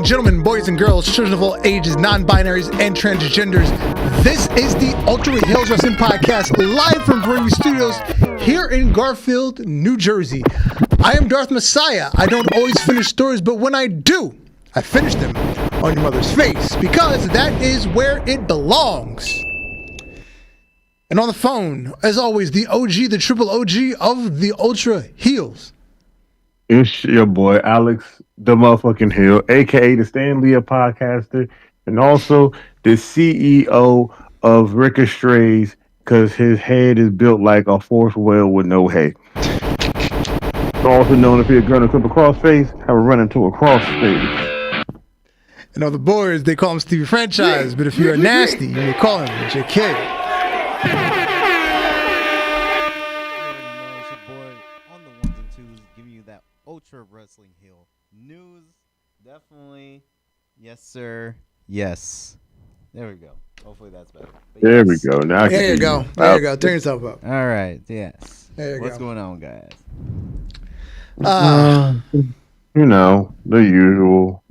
gentlemen, boys and girls, children of all ages, non-binaries, and transgenders, this is the Ultra Heelz Wrestling Podcast, live from Boundries Studios here in Garfield, New Jersey. I am Darth Messiah. I don't always finish stories, but when I do, I finish them on your mother's face, because that is where it belongs. And on the phone, as always, the OG, the triple OG of the Ultra Heelz. It's your boy, Alex, the motherfucking Hill, a.k.a. the Stan Lee podcaster, and also the CEO of Ricostrays, because his head is built like a force whale with no head. Also known if you're going to clip a crossface, have a run into a crossface. And on the boards, they call him Stevie Franchise, but if you're nasty, you may call him JK. Ultra Wrestling Hill news, definitely. Yes, sir. Yes. There we go. Hopefully that's better. But there yes. we go. Now there you go. There you go. Turn yourself up. All right. Yes. There you What's go. going on, guys? You know, the usual,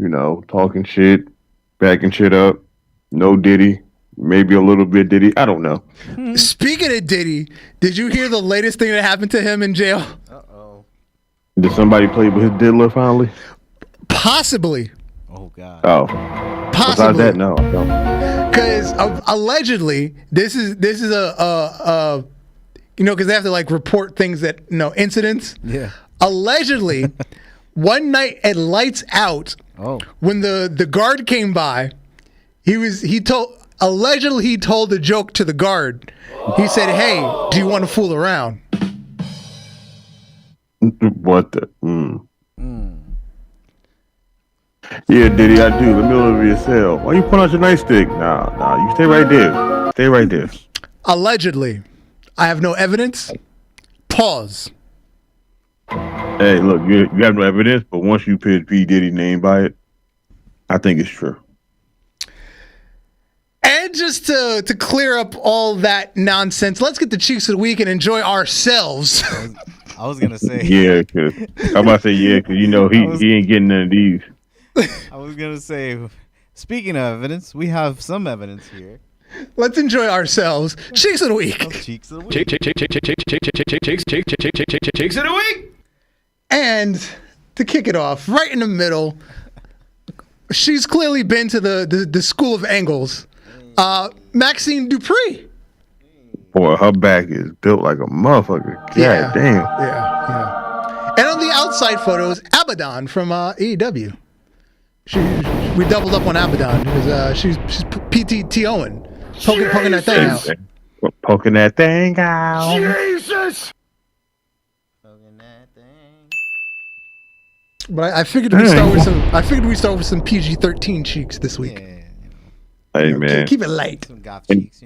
talking shit, backing shit up. No Diddy. Maybe a little bit Diddy. I don't know. Speaking of Diddy, did you hear the latest thing that happened to him in jail? Did somebody play with his diddler finally? Possibly. Oh, God. Oh. Possibly. Besides that, no. Because allegedly, this is a because they have to like report things that, incidents. Yeah. Allegedly, one night at Lights Out, when the guard came by, he told a joke to the guard. He said, "Hey, do you want to fool around?" What the? Yeah, Diddy, I do. Let me over your cell. Why you put out your nightstick? Nah, you stay right there. Stay right there. Allegedly. I have no evidence. Pause. Hey, look, you have no evidence, but once you put P. Diddy's name by it, I think it's true. And just to clear up all that nonsense, let's get the cheeks of the week and enjoy ourselves. I was gonna say yeah, cause I'm about to say yeah, cause he ain't getting none of these. I was gonna say, speaking of evidence, we have some evidence here. Let's enjoy ourselves. Cheeks of the week. Cheeks of the week. Cheeks of the week. And to kick it off, right in the middle, she's clearly been to the school of angles. Maxine Dupree. Boy, her back is built like a motherfucker. God damn. Yeah. And on the outside photos, Abaddon from AEW. We doubled up on Abaddon because she's PTTOing, poking that thing out. Poking that thing out. Jesus. Poking that thing. But I figured we start with some PG-13 cheeks this week. Yeah. Hey man, keep it light. Some goth cheeks,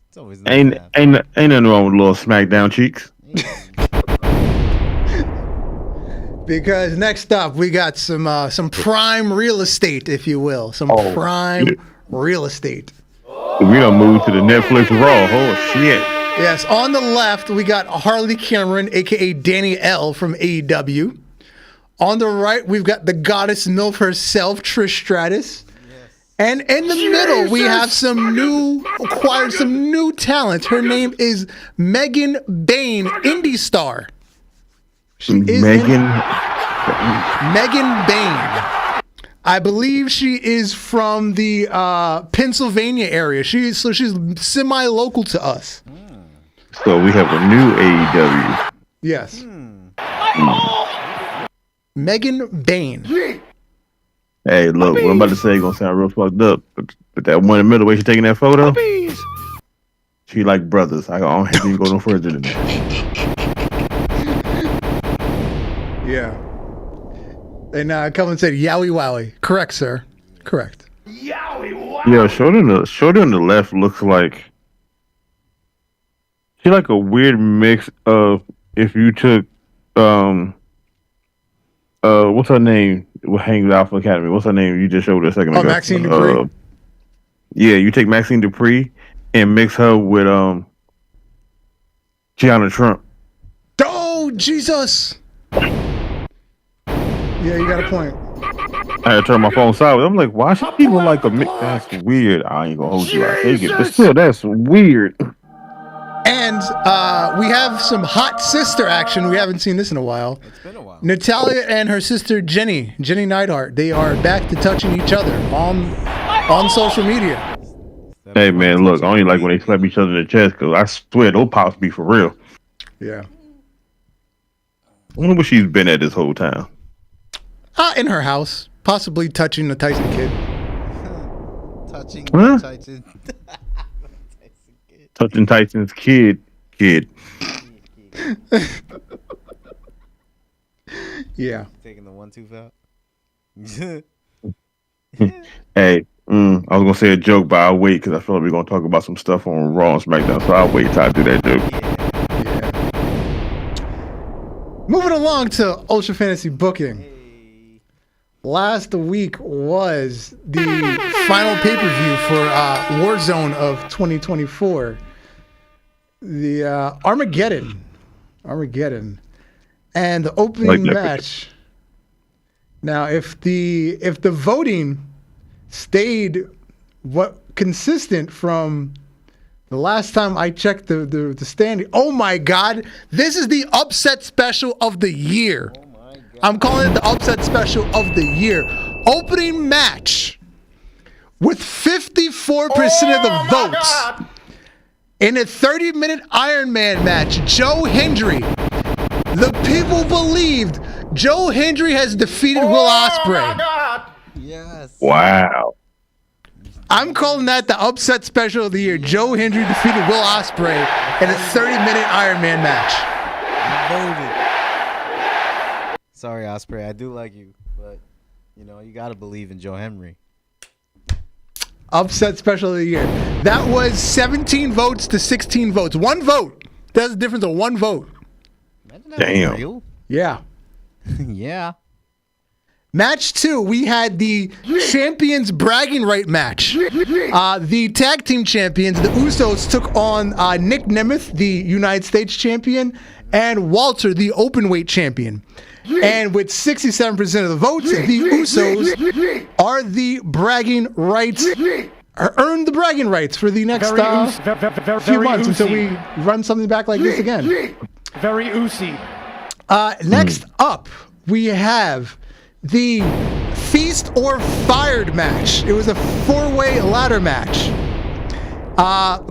It's always ain't nothing wrong with little SmackDown cheeks. Because next up we got some prime real estate, if you will, real estate. We done moved to the Netflix Raw. Oh shit! Yes, on the left we got Harley Cameron, aka Danny L from AEW. On the right we've got the goddess MILF herself, Trish Stratus. And in the middle, we have acquired some new talent. Her name is Megan Bain, indie star. Megan Bain. I believe she is from the Pennsylvania area. She's semi-local to us. So we have a new AEW. Yes. Megan Bain. Hey, look, what I'm about to say gonna sound real fucked up, but that one in the middle where she's taking that photo, she like brothers. I don't have to go no further than that. Yeah. And Kelvin said, "Yowie wowie." Correct, sir. Correct. Yowie wowie. Yeah, shoulder on the left looks like she like a weird mix of if you took what's her name? What hangs with Alpha Academy? What's her name? You just showed her a second ago. Maxine Dupree. Yeah, you take Maxine Dupree and mix her with Gianna Trump. Oh Jesus! Yeah, you got a point. I had to turn my phone sideways. I'm like, why should people like a mix? That's weird. I ain't gonna hold you. I take it, but still, that's weird. And we have some hot sister action. We haven't seen this in a while. It's been a while. Natalia and her sister Jenny Neidhart, they are back to touching each other on social media. Hey man, look, I only like when they slap each other in the chest because I swear those pops be for real. Yeah. I wonder where she's been at this whole time. In her house, possibly touching the Tyson kid. Touching Huh? Tyson. Touching Tyson's kid. Yeah. Taking the 1-2 foul. Hey, I was gonna say a joke, but I'll wait because I feel like we're gonna talk about some stuff on Raw and SmackDown, so I'll wait till I do that joke. Yeah. Moving along to Ultra Fantasy Booking. Hey. Last week was the final pay-per-view for Warzone of 2024. The Armageddon. And the opening match. Now, if the voting stayed consistent from the last time I checked the standing, oh my God, this is the upset special of the year. Oh my God. I'm calling it the upset special of the year. Opening match with 54% of the votes. God. In a 30-minute Iron Man match, Joe Hendry. The people believed Joe Hendry has defeated Will Ospreay. Yes. Wow. I'm calling that the upset special of the year. Joe Hendry defeated Will Ospreay in a 30-minute Iron Man match. Voted. Sorry, Ospreay. I do like you, but you gotta believe in Joe Henry. Upset special of the year. That was 17 votes to 16 votes. One vote. That's the difference of one vote. Imagine that was Damn. real. Yeah. Yeah. Match 2, we had the Champions Bragging Right match. The tag team champions, the Usos, took on Nick Nemeth, the United States champion, and Walter, the Openweight champion. And with 67% of the votes, the Usos are the bragging rights, earn the bragging rights for the next few months until we run something back like this again. Very oozy. Next up, we have the Feast or Fired match. It was a 4-way ladder match.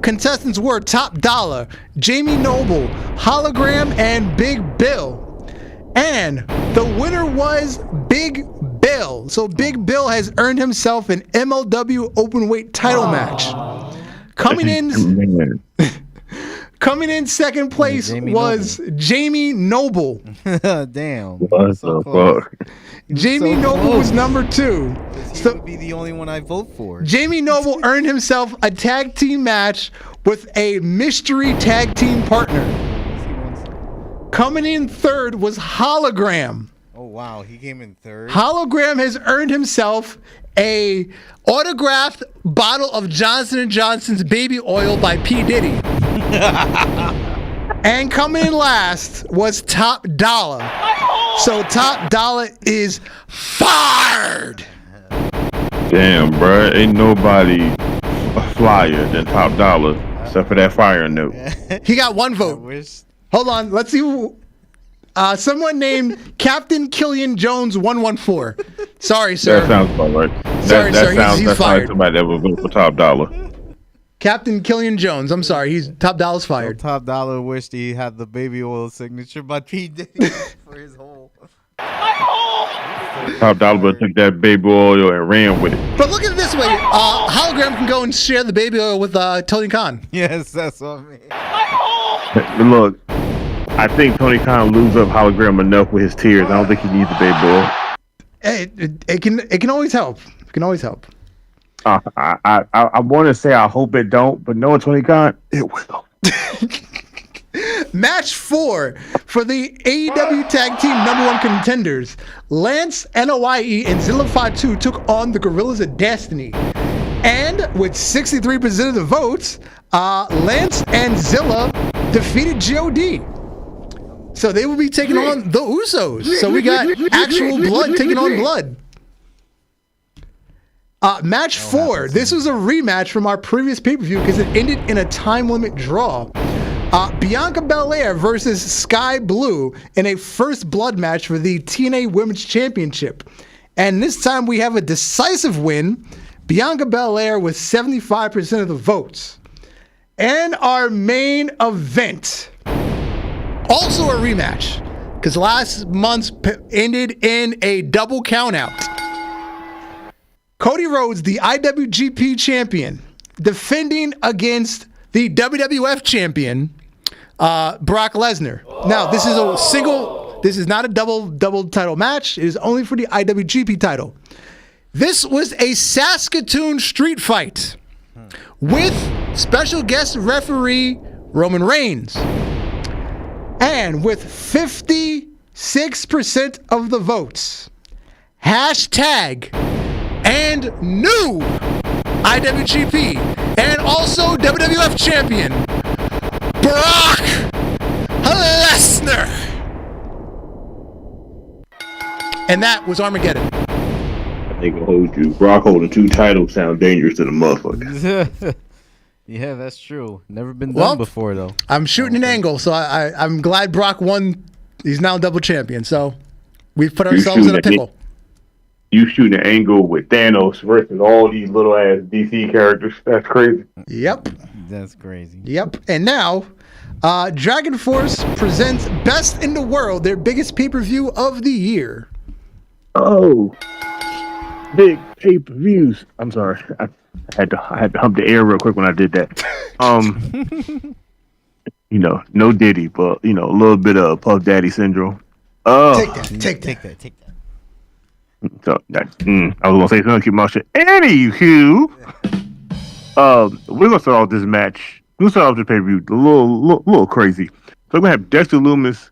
Contestants were Top Dollar, Jamie Noble, Hologram, and Big Bill. And the winner was Big Bill. So Big Bill has earned himself an MLW Openweight title match. Coming in second place was Jamie Noble. Damn. What So the close. fuck? Jamie So Noble close. was number 2. He So would be the only one I vote for. Jamie Noble earned himself a tag team match with a mystery tag team partner. Coming in third was Hologram. Oh wow, he came in third. Hologram has earned himself a autographed bottle of Johnson & Johnson's baby oil by P. Diddy. And coming in last was Top Dollar. So Top Dollar is fired. Damn, bruh. Ain't nobody a flyer than Top Dollar except for that fire note. He got one I vote. wish. Hold on. Let's see who. Someone named Captain Killian Jones 114. Sorry, sir. That sounds about right. Sorry, that sir, sounds he's that's fired. like somebody that would vote for Top Dollar. Captain Killian Jones. I'm sorry. He's Top Dollar's fired. Top Dollar wished he had the baby oil signature by P. Diddy for his hole. Top Dollar took that baby oil and ran with it. But look at it this way. Hologram can go and share the baby oil with Tony Khan. Yes, that's what I mean. Look, I think Tony Khan lose up Hologram enough with his tears. I don't think he needs the baby oil. It can always help. It can always help. I want to say I hope it don't, but knowing Tony Khan, it will. Match 4 for the AEW Tag Team #1 contenders. Lance, NOIE, and Zilla Fatu took on the Gorillas of Destiny. And with 63% of the votes, Lance and Zilla defeated G.O.D. So they will be taking on the Usos. So we got actual blood taking on blood. Match 4. This was a rematch from our previous pay-per-view because it ended in a time limit draw. Bianca Belair versus Sky Blue in a first blood match for the TNA Women's Championship. And this time we have a decisive win. Bianca Belair with 75% of the votes. And our main event, also a rematch, because last month's ended in a double countout. Cody Rhodes, the IWGP champion, defending against the WWF champion, Brock Lesnar. Now, this is a single, this is not a double title match. It is only for the IWGP title. This was a Saskatoon street fight with special guest referee Roman Reigns. And with 56% of the votes, hashtag and new IWGP and also WWF champion Brock Lesnar. And that was Armageddon. I think I'll hold you. Brock holding 2 titles sound dangerous to the motherfucker. Yeah, that's true. Never been done before, though. I'm shooting an angle, so I'm glad Brock won. He's now double champion, so we've put ourselves in a pickle. You shooting an angle with Thanos versus all these little ass DC characters. That's crazy. Yep. That's crazy. Yep. And now, Dragon Force presents Best in the World, their biggest pay-per-view of the year. Oh, big pay-per-views. I'm sorry. I had to hump the air real quick when I did that. No Diddy, but a little bit of Puff Daddy syndrome. Take that. So I was gonna say something, keep my shit. Anywho, we're gonna start off this match. We'll start off the pay-per-view a little crazy. So we're gonna have Dexter Lumis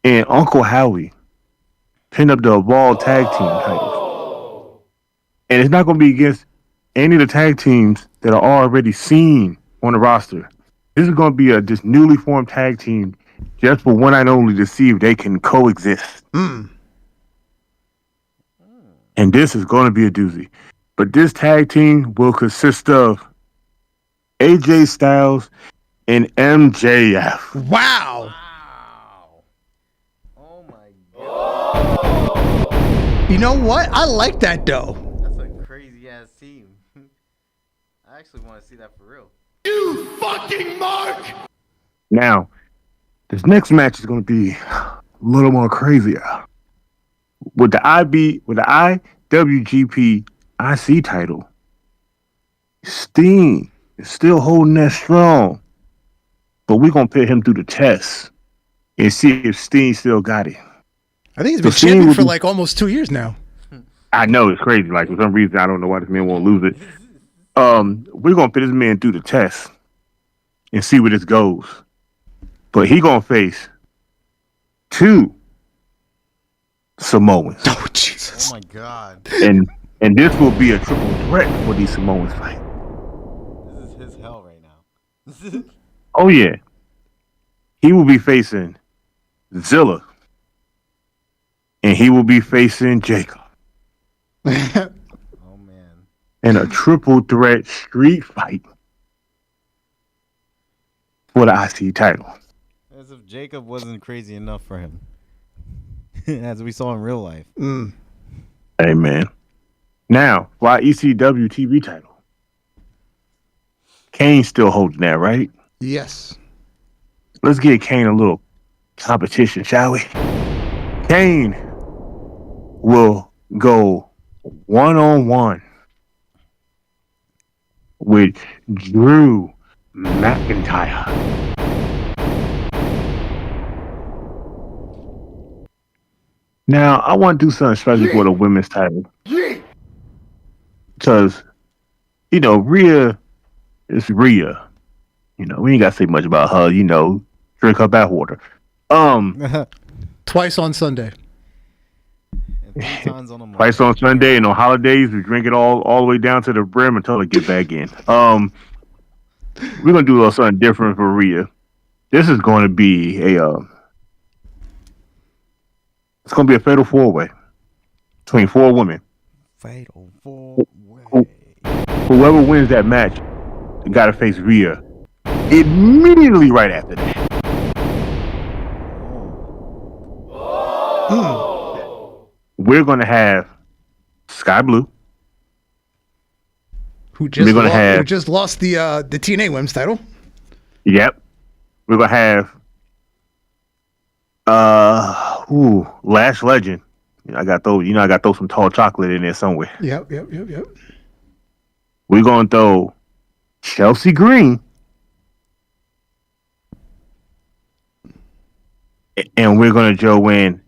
and Uncle Howie pin up the Evolve tag team titles, and it's not gonna be against any of the tag teams that are already seen on the roster. This is gonna be this newly formed tag team just for one night only to see if they can coexist. And this is going to be a doozy. But this tag team will consist of AJ Styles and MJF. Wow. Oh, my God. You know what? I like that, though. That's a crazy-ass team. I actually want to see that for real. You fucking mark! Now, this next match is going to be a little more crazier. With the IWGP IC title, Sting is still holding that strong. But we're going to put him through the test and see if Sting still got it. I think he's been champion for like almost 2 years now. I know, it's crazy. Like, for some reason, I don't know why this man won't lose it. We're going to put this man through the test and see where this goes. But he going to face 2 Samoans. Oh, Jesus. Oh, my God. And this will be a triple threat for these Samoans fight. This is his hell right now. Oh, yeah. He will be facing Zilla. And he will be facing Jacob. Oh, man. In a triple threat street fight for the IC title. As if Jacob wasn't crazy enough for him. As we saw in real life. Hey, man. Now, why ECW TV title? Kane's still holding that, right? Yes. Let's give Kane a little competition, shall we? Kane will go one-on-one with Drew McIntyre. Now, I want to do something special for the women's title. Because, Rhea is Rhea. We ain't got to say much about her. Drink her bathwater. Twice on Sunday. And 3 times on a month. Twice on Sunday, and on holidays, we drink it all the way down to the brim until it get back in. We're going to do a little something different for Rhea. This is going to be it's going to be a fatal 4-way between 4 women. Fatal 4-way. Whoever wins that match got to face Rhea immediately right after that. We're going to have Sky Blue. Who just lost the TNA Women's title. Yep. We're going to have Lash Legend. I got to throw some tall chocolate in there somewhere. Yep. We're going to throw Chelsea Green. And we're going to Joe in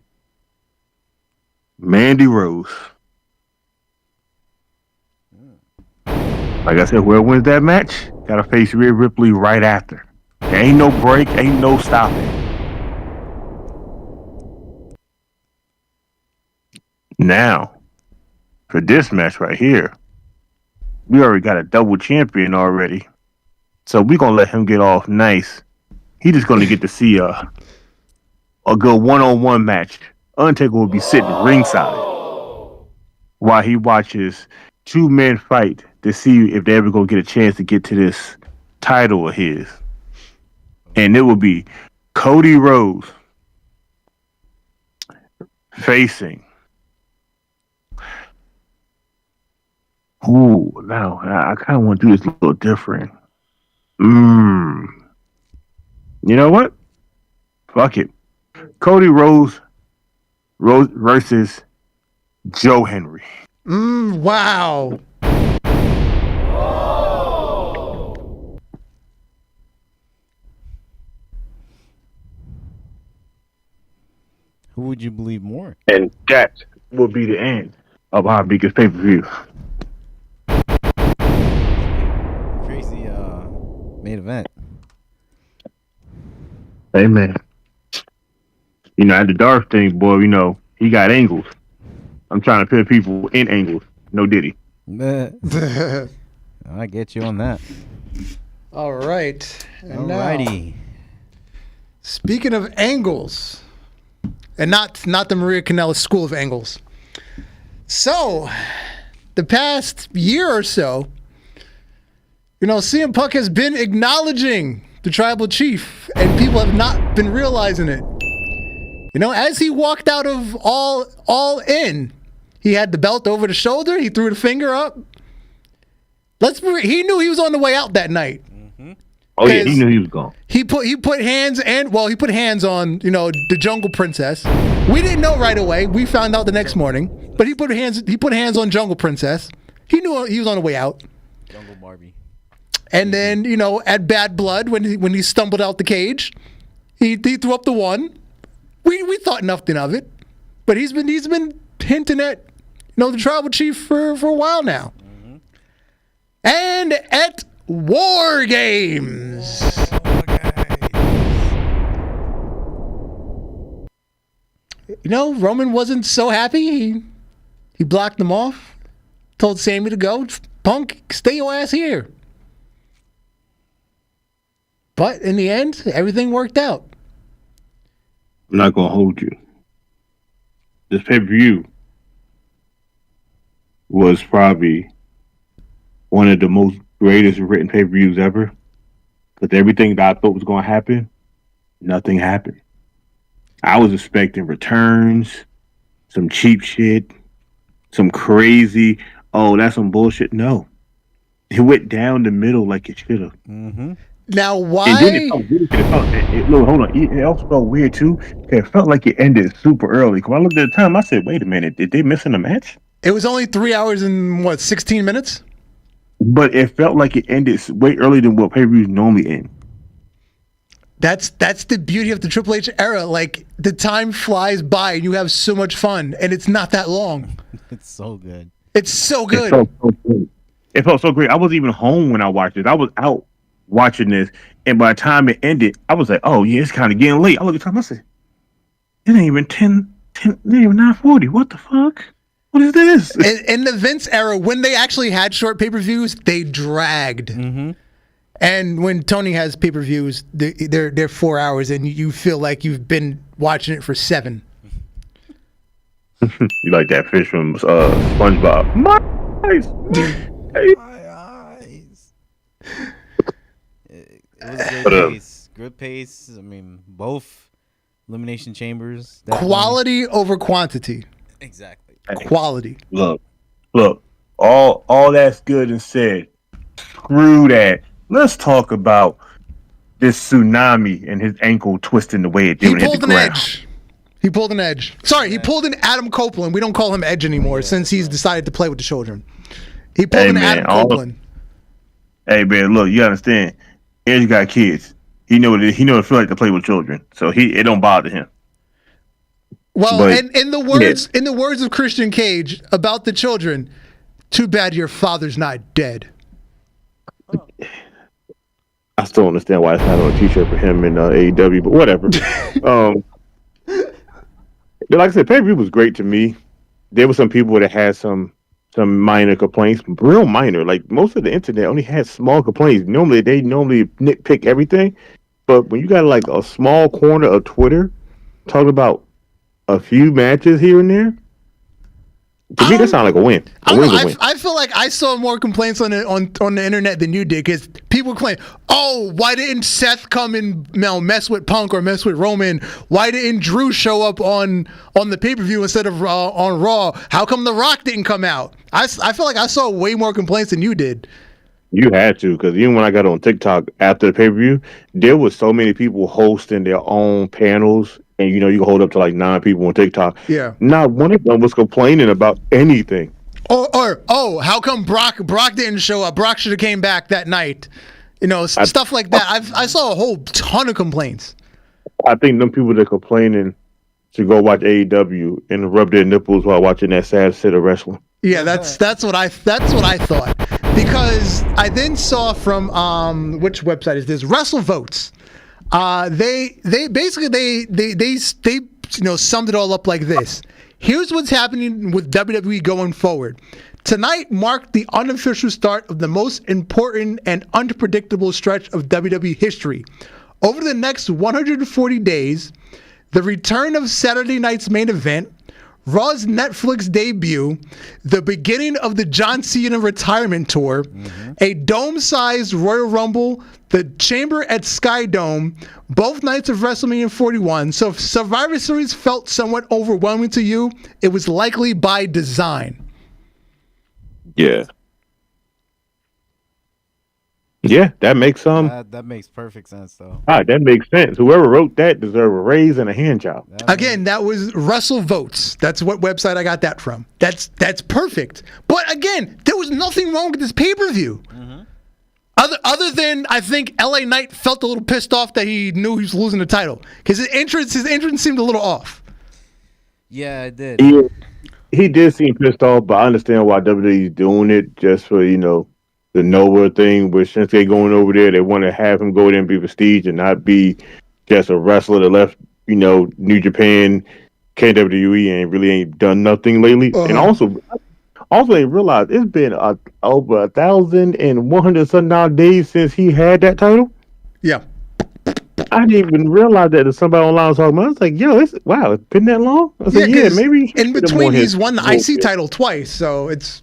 Mandy Rose. Like I said, whoever wins that match, got to face Rhea Ripley right after. There ain't no break, ain't no stopping. Now, for this match right here, we already got a double champion already. So we're going to let him get off nice. He just going to get to see a good one-on-one match. Undertaker will be sitting ringside while he watches two men fight to see if they're ever going to get a chance to get to this title of his. And it will be Cody Rhodes facing. Ooh, now I kind of want to do this a little different. You know what? Fuck it. Cody Rhodes versus Joe Henry. Wow. Who would you believe more? And that will be the end of our biggest pay-per-view. Crazy main event. Hey, man. At the Darth thing, boy, he got angles. I'm trying to put people in angles. No Diddy. I get you on that. All right. And Alrighty. now, speaking of angles, and not the Maria Kanellis School of Angles. So, the past year or so, CM Punk has been acknowledging the Tribal Chief, and people have not been realizing it. As he walked out of All In, he had the belt over the shoulder. He threw the finger up. He knew he was on the way out that night. Mm-hmm. Oh yeah, he knew he was gone. He put hands on the Jungle Princess. We didn't know right away. We found out the next morning. But he put hands on Jungle Princess. He knew he was on the way out. Jungle Barbie. And then at Bad Blood when he stumbled out the cage, he threw up the one. We thought nothing of it, but he's been hinting at the Tribal Chief for a while now. Mm-hmm. And at War Games, Roman wasn't so happy. He blocked them off, told Sami to go. Punk, stay your ass here. But in the end, everything worked out. I'm not going to hold you. This pay-per-view was probably one of the most greatest written pay-per-views ever. Because everything that I thought was going to happen, nothing happened. I was expecting returns, some cheap shit, some crazy, that's some bullshit. No. It went down the middle like it should have. Mm-hmm. Now, why? And then it felt weird. Hold on. It also felt weird, too. It felt like it ended super early. Because I looked at the time, I said, wait a minute. Did they miss in the match? It was only 3 hours and, 16 minutes? But it felt like it ended way earlier than what pay-per-views normally end. That's the beauty of the Triple H era. Like, the time flies by and you have so much fun. And it's not that long. It's so good. It's so good. It felt so great. I wasn't even home when I watched it. I was out watching this, and by the time it ended, I was like, "Oh yeah, it's kind of getting late." I looked at the time. I said, "It ain't even 10 it ain't even 9:40. What the fuck? What is this?" In the Vince era, when they actually had short pay-per-views, they dragged. Mm-hmm. And when Tony has pay-per-views, they're 4 hours, and you feel like you've been watching it for 7. You like that fish from SpongeBob? My eyes. My eyes. It was good pace. Good pace. I mean, both elimination chambers. Quality over quantity. Exactly. Quality. Look. All that's good and said. Screw that. Let's talk about this tsunami and his ankle twisting the way it did. He pulled an edge. He pulled an edge. Sorry, he pulled an Adam Copeland. We don't call him Edge anymore since he's decided to play with the children. He pulled an Adam Copeland. Hey man, look, you understand? Edge got kids. He know what it feels like to play with children, so it don't bother him. Well, and in the words of Christian Cage about the children, too bad your father's not dead. I still don't understand why it's not on a t-shirt for him in AEW, but whatever. Like I said, pay-per-view was great to me. There were some people that had some minor complaints, real minor. Like most of the internet only had small complaints. Normally they nitpick everything, but when you got like a small corner of Twitter talking about a few matches here and there, to me that sounds like a win. I feel like I saw more complaints on the internet than you did, because people claim, "Oh, why didn't Seth come and mess with Punk or mess with Roman? Why didn't Drew show up on the pay-per-view instead of on Raw? How come The Rock didn't come out?" I feel like I saw way more complaints than you did. You had to, because even when I got on TikTok after the pay-per-view, there was so many people hosting their own panels. And you can hold up to like 9 people on TikTok. Yeah. Not one of them was complaining about anything. Or how come Brock didn't show up? Brock should have came back that night. Stuff like that. I saw a whole ton of complaints. I think them people that complaining should go watch AEW and rub their nipples while watching that sad set of wrestling. Yeah, that's what I thought. Because I then saw from which website is this? WrestleVotes. They summed it all up like this. Here's what's happening with WWE going forward. Tonight marked the unofficial start of the most important and unpredictable stretch of WWE history. Over the next 140 days, the return of Saturday night's main event, Raw's Netflix debut, the beginning of the John Cena retirement tour, a dome-sized Royal Rumble, the Chamber at Sky Dome, both nights of WrestleMania 41. So if Survivor Series felt somewhat overwhelming to you, it was likely by design. Yeah. Yeah, that makes that makes perfect sense, though. All right, that makes sense. Whoever wrote that deserve a raise and a hand job. Again, that was WrestleVotes. That's what website I got that from. That's perfect. But again, there was nothing wrong with this pay-per-view. Other than I think LA Knight felt a little pissed off that he knew he was losing the title, because his entrance seemed a little off. Yeah, it did. He did seem pissed off, but I understand why WWE's doing it, just for the Nova thing, where since they're going over there, they want to have him go there and be prestige and not be just a wrestler that left, New Japan, KWE, and really ain't done nothing lately. And also they realized it's been over 1,100 some odd days since he had that title. Yeah. I didn't even realize that somebody online was talking about. I was like, yo, it's been that long? I was like, yeah, maybe. In between, he's won the IC title twice, so it's...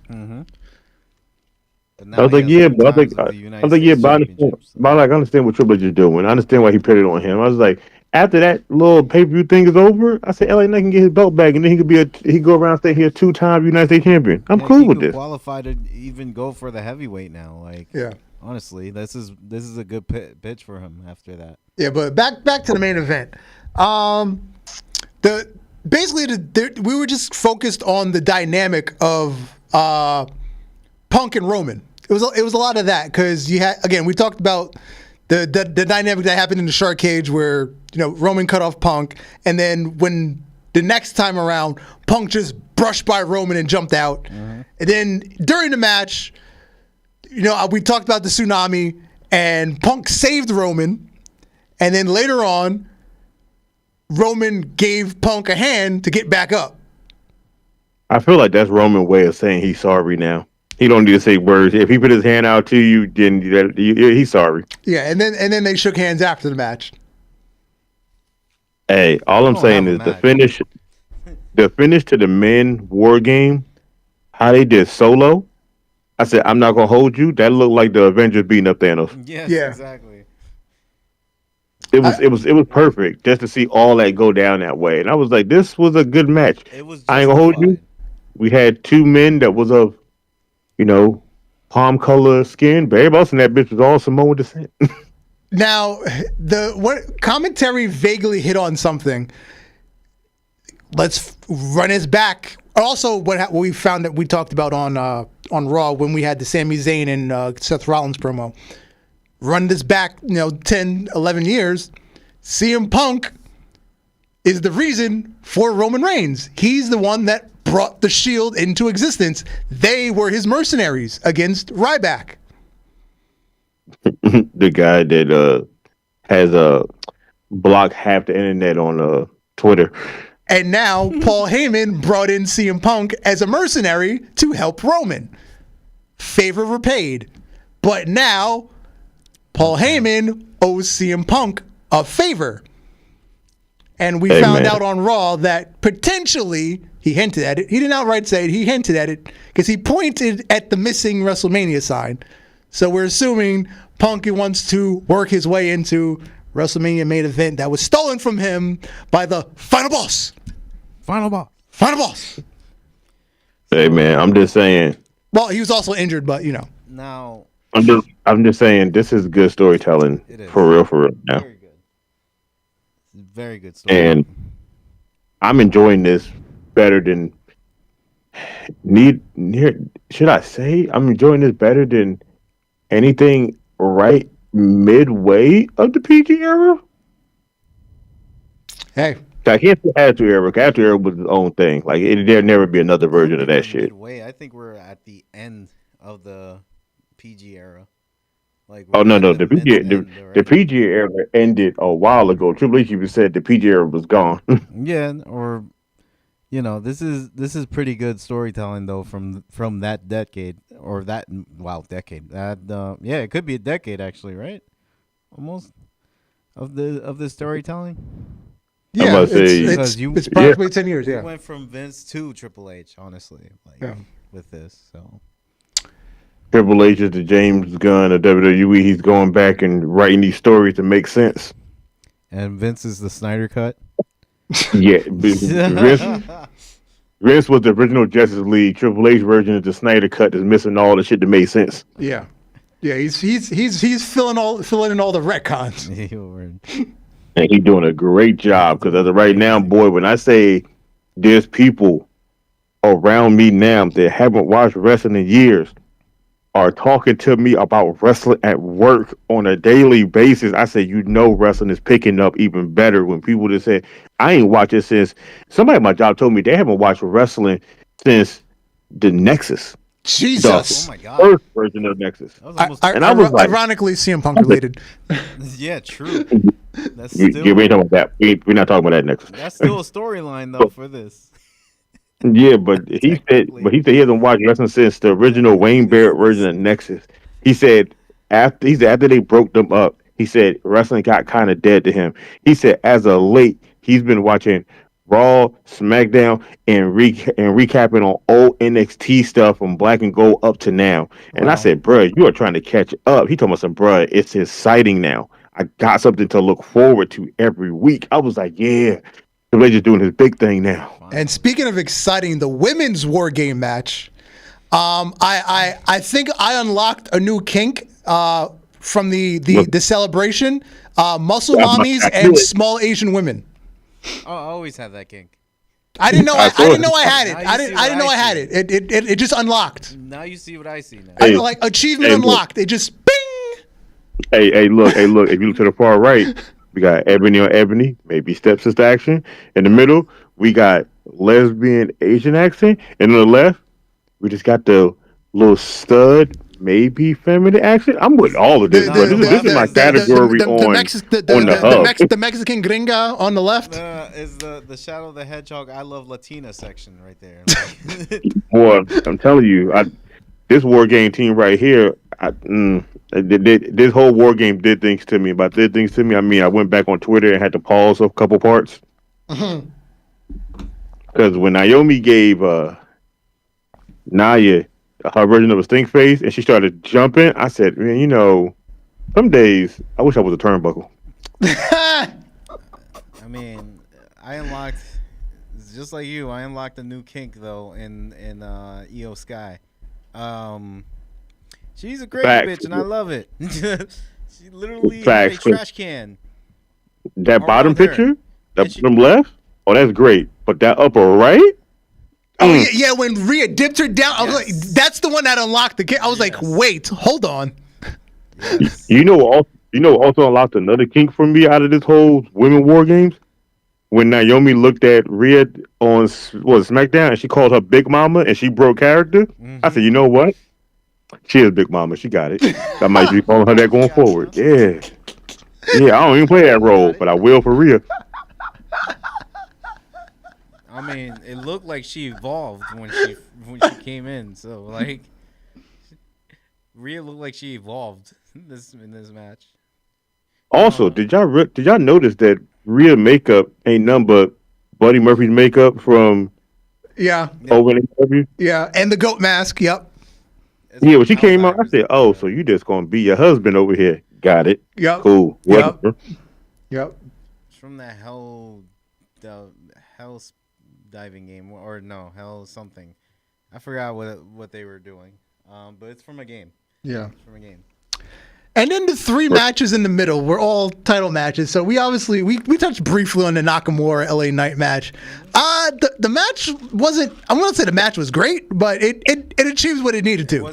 I was like, yeah, but I understand what Triple H is doing. I understand why he put it on him. I was like, after that little pay-per-view thing is over, I said LA Knight can get his belt back, and then he could go around and stay here 2-time United States champion. I'm cool with this. Qualified to even go for the heavyweight now. Like, yeah, honestly, this is a good pitch for him after that. Yeah, but back to the main event. We were just focused on the dynamic of Punk and Roman. It was a lot of that, because we talked about the dynamic that happened in the shark cage where Roman cut off Punk, and then when the next time around Punk just brushed by Roman and jumped out, and then during the match, we talked about the tsunami and Punk saved Roman, and then later on Roman gave Punk a hand to get back up. I feel like that's Roman's way of saying he's sorry now. He don't need to say words. If he put his hand out to you, then he's sorry. Yeah, and then they shook hands after the match. Hey, all I'm saying is the finish. the finish to the men war game, how they did Solo. I said, I'm not gonna hold you. That looked like the Avengers beating up Thanos. Yes, Yeah. exactly. It was perfect just to see all that go down that way. And I was like, this was a good match. It was. I ain't gonna hold you. We had two men that was of, palm color skin, but everybody else in that bitch was all Samoan descent. Now, what commentary vaguely hit on something. Let's run his back. Also, what we found that we talked about on Raw when we had the Sami Zayn and Seth Rollins promo. Run this back, 10, 11 years. CM Punk is the reason for Roman Reigns. He's the one that brought the Shield into existence. They were his mercenaries against Ryback. The guy that has blocked half the internet on Twitter. And now Paul Heyman brought in CM Punk as a mercenary to help Roman. Favor repaid. But now Paul Heyman owes CM Punk a favor. And we found out on Raw that potentially, he hinted at it. He didn't outright say it. He hinted at it because he pointed at the missing WrestleMania sign. So we're assuming Punk wants to work his way into WrestleMania main event that was stolen from him by the final boss. Final boss. Final boss. Hey man, I'm just saying. Well, he was also injured, but Now I'm just saying this is good storytelling. It is. For real now. very good. Very good story. And I'm enjoying this better than should I say I'm enjoying this better than anything right midway of the PG era? hey, I can't say Attitude Era. Attitude Era was its own thing. Like there'd never be another version of that shit. Midway, I think we're at the end of the PG era. Like, Oh no, we're the at PG end the already. PG era ended a while ago. Triple H even said the PG era was gone. Yeah, or this is pretty good storytelling though from that decade or that decade. That it could be a decade actually, right? Almost of the storytelling. yeah, about to say- it's probably 10 years, We yeah. went from Vince to Triple H, honestly, with this. So Triple H is the James Gunn of WWE. He's going back and writing these stories to make sense. and Vince is the Snyder cut. Yeah, Vince was the original Justice League. Triple H version is the Snyder cut that's missing all the shit that made sense. Yeah. Yeah, he's filling in all the retcons. And he's doing a great job because as of right now, boy, when I say there's people around me now that haven't watched wrestling in years are talking to me about wrestling at work on a daily basis, I say, wrestling is picking up even better when people just say, I ain't watched it since somebody at my job told me they haven't watched wrestling since the Nexus. Jesus. Oh my God. First version of Nexus. That was almost And I was like- ironically, CM Punk related. yeah, true. That's We still ain't talking about that. We're not talking about that Nexus. that's still a storyline though for this. Yeah, but he said he hasn't watched wrestling since the original Wayne Barrett version of Nexus. He said after they broke them up, he said wrestling got kind of dead to him. He said as of late, he's been watching Raw, SmackDown, and recapping on old NXT stuff from Black and Gold up to now. And I said, bruh, you are trying to catch up. He told me, bruh, it's exciting now. I got something to look forward to every week. I was like, yeah, Triple H is doing his big thing now. And speaking of exciting, the women's War Game match, I think I unlocked a new kink from the celebration. Muscle mommies and small Asian women. Oh, I always have that kink. I didn't know I had it. Now you I see didn't what know I I had see. it. It just unlocked. Now you see what I see now. Hey. Like achievement Hey, unlocked. It just bing. Hey, look. If you look to the far right, we got Ebony on Ebony, maybe stepsister action. In the middle, we got lesbian Asian accent. And on the left, we just got the little stud, maybe feminine accent. I'm with all of this, bro. This is my category on the hub. The Mexican gringa on the left. Is the Shadow of the Hedgehog I Love Latina section right there. Boy, I'm telling you, this war game team right here, this whole war game did things to me. By did things to me, I mean I went back on Twitter and had to pause a couple parts. Because when Naomi gave Nia her version of a stink face and she started jumping, I said, man, you know, some days I wish I was a turnbuckle. I mean, I unlocked, just like you, I unlocked a new kink though in EO Sky. She's a crazy bitch and I love it. She literally is a trash can. That bottom picture, that bottom left, oh, that's great. But that upper right? Oh, yeah, when Rhea dipped her down, I was like, that's the one that unlocked the kink. I was like, wait, hold on. Yes. You know what also unlocked another kink for me out of this whole Women War Games? When Naomi looked at Rhea on SmackDown and she called her Big Mama and she broke character, I said, you know what? She is Big Mama. She got it. I might be calling her that going forward. Yeah. Yeah, I don't even play that role, but I will for Rhea. I mean, it looked like she evolved when she came in. So like, Rhea looked like she evolved in this match. Also, did y'all notice that Rhea makeup ain't nothing but Buddy Murphy's makeup from over in AEW? Yeah, and the goat mask. Yep. Yeah, when she came out, I said, "Oh, so you just gonna be your husband over here?" Got it. Yep. Cool. Whatever. Yep. It's from the hell diving game or no hell something. I forgot what they were doing. But it's from a game. Yeah. It's from a game. And then the three matches in the middle were all title matches. So we obviously we touched briefly on the Nakamura LA Knight match. The match wasn't. I won't say the match was great, but it achieves what it needed to.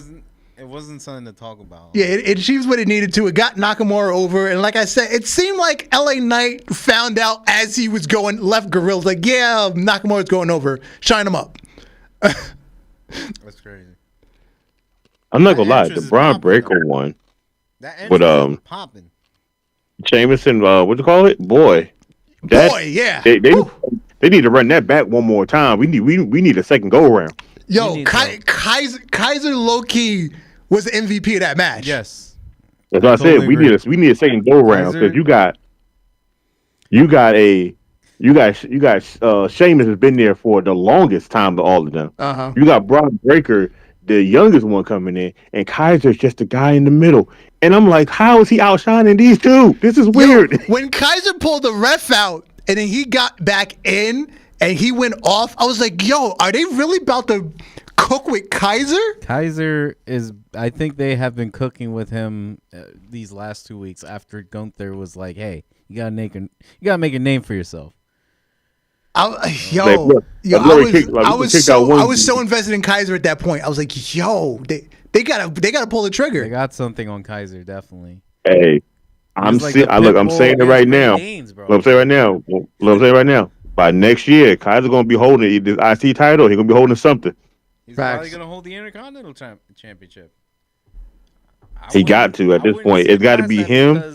It wasn't something to talk about. Yeah, it achieves what it needed to. It got Nakamura over, and like I said, it seemed like LA Knight found out as he was going left Gorilla's like, yeah, Nakamura's going over, shine him up. That's crazy. I'm not gonna lie, the Braun Breaker one. That with popping. Jameson, what do you call it? Boy, yeah. They need to run that back one more time. We need a second go around. Yo, Kaiser low key was the MVP of that match. Yes, that's what I said. We need a second go around because you got Sheamus has been there for the longest time of all of them. You got Braun Breaker, the youngest one coming in, and Kaiser's just the guy in the middle. And I'm like, how is he outshining these two? This is weird. When Kaiser pulled the ref out and then he got back in and he went off, I was like, yo, are they really about to cook with Kaiser? Kaiser is, I think they have been cooking with him these last 2 weeks after Gunther was like, hey, you gotta make a name for yourself. I was so invested in Kaiser at that point. I was like, yo, they gotta pull the trigger. They got something on Kaiser, definitely. Hey, I'm saying it right now. Let me say right now. By next year, Kaiser gonna be holding this IC title. He's gonna be holding something. He's probably gonna hold the Intercontinental Championship. He got to at this point. It's got to be him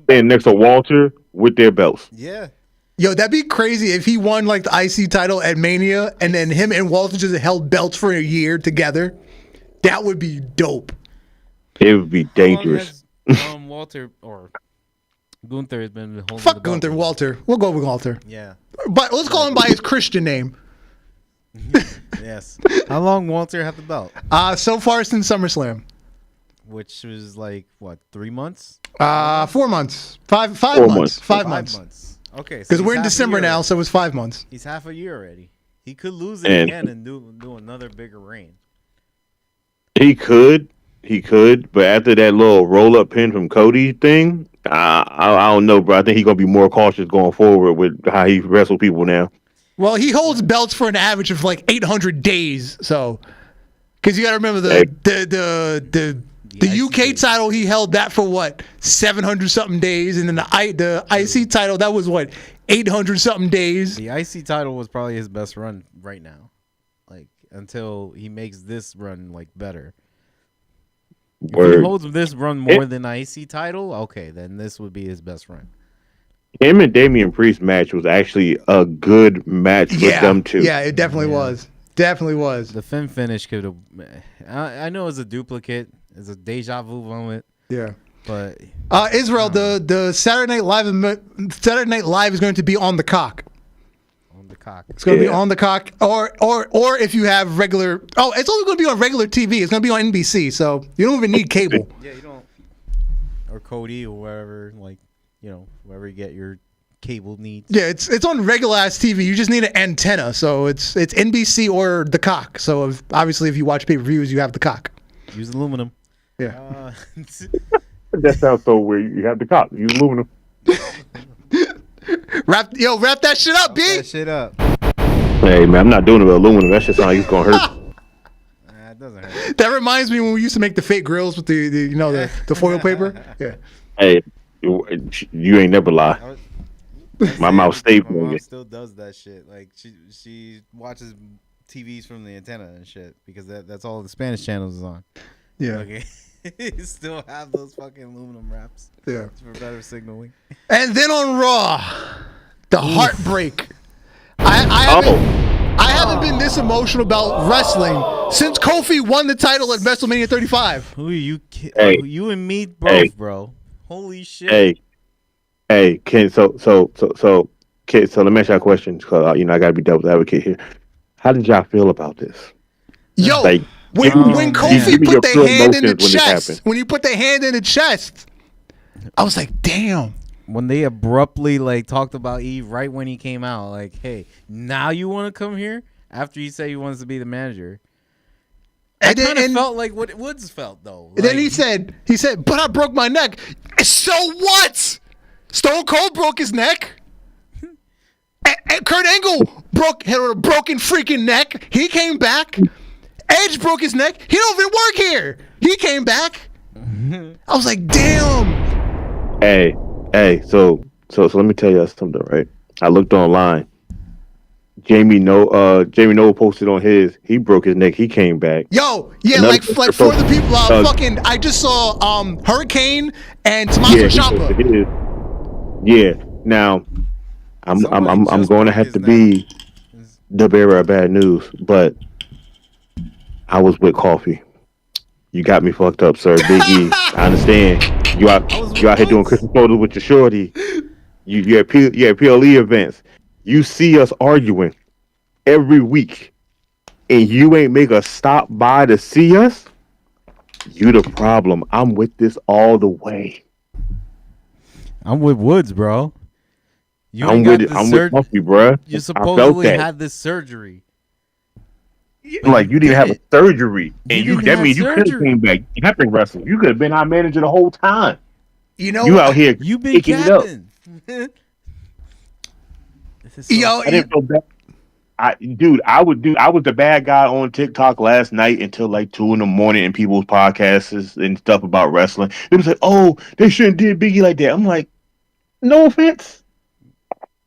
standing next to Walter with their belts. Yeah. Yo, that'd be crazy if he won like the IC title at Mania and then him and Walter just held belts for a year together. That would be dope. It would be dangerous. Walter or Gunther has been holding. Fuck Gunther, Walter. We'll go with Walter. Yeah. But let's call him by his Christian name. Yes. How long Walter had the belt? So far since SummerSlam. Which was like what, 3 months? 4 months. 5 months. 5 months. Okay, because we're in December now, so it was 5 months. He's half a year already. He could lose it again and do another bigger reign. He could, but after that little roll-up pin from Cody thing, I don't know, bro. I think he's gonna be more cautious going forward with how he wrestles people now. Well, he holds belts for an average of like 800 days, so because you got to remember the UK title, he held that for what, 700 something days, and then the IC title, that was what, 800 something days. The IC title was probably his best run right now, like until he makes this run like better. If he holds this run more than IC title, okay, then this would be his best run. Him and Damian Priest match was actually a good match for them two. Yeah, it definitely was. Definitely was. The Finn finish could have. I know it's a duplicate. It's a deja vu moment. Yeah. But Israel, the Saturday Night Live is going to be on the cock. On the cock. It's going to be on the cock, or if you have regular. Oh, it's only going to be on regular TV. It's going to be on NBC, so you don't even need cable. Yeah, you don't. Or Cody or wherever, wherever you get your cable needs. Yeah, it's on regular ass TV. You just need an antenna, so it's NBC or the cock. So obviously, if you watch pay-per-views, you have the cock. Use aluminum. Yeah. That sounds so weird. You have the cock. Use aluminum. Wrap that shit up, B. That shit up. Hey man, I'm not doing it with aluminum. That shit sounds like it's gonna hurt. It doesn't hurt. That reminds me when we used to make the fake grills with the foil paper. Yeah. Hey, you ain't never lie. My mouth stayed My mom on still does that shit. Like she watches TVs from the antenna and shit because that's all the Spanish channels is on. Yeah. Okay. You still have those fucking aluminum wraps. Yeah. For better signaling. And then on Raw, the heartbreak. I haven't been this emotional about wrestling since Kofi won the title at WrestleMania 35. Who are you? Hey. You and me both, bro. Holy shit. Hey, Ken. So let me ask you a question. Cause I gotta be devil's advocate here. How did y'all feel about this? Yo, Like, when Kofi give me put your their full hand in the emotions when this chest, happened. when he put their hand in the chest, I was like, damn. When they abruptly talked about Eve right when he came out, like, hey, now you want to come here after he said he wants to be the manager. I kind of felt like what Woods felt though. And then he said, but I broke my neck. So what? Stone Cold broke his neck. And Kurt Angle had a broken freaking neck. He came back. Edge broke his neck. He don't even work here. He came back. I was like, damn. Hey, so let me tell you something, right? I looked online. Jamie Noah posted on his. He broke his neck. He came back. Yo, yeah, like for the people, I just saw Hurricane and Tommaso Ciampa. Yeah. Now, I'm going to have to be the bearer of bad news, but I was with Kofi. You got me fucked up, sir. Big E. I understand. You out here doing Christmas photos with your shorty. You at PLE events. You see us arguing every week, and you ain't make a stop by to see us. You the problem. I'm with this all the way. I'm with Woods, bro. I'm with Kofi, bro. You supposedly had this surgery. Like you didn't have a surgery, and that means you could have came back. You have to wrestle. You could have been our manager the whole time. You know, you out here. You been capping. Yo, I didn't feel bad. I was the bad guy on TikTok last night until like 2 a.m. in people's podcasts and stuff about wrestling. It was like, oh, they shouldn't did Biggie like that. I'm like, no offense.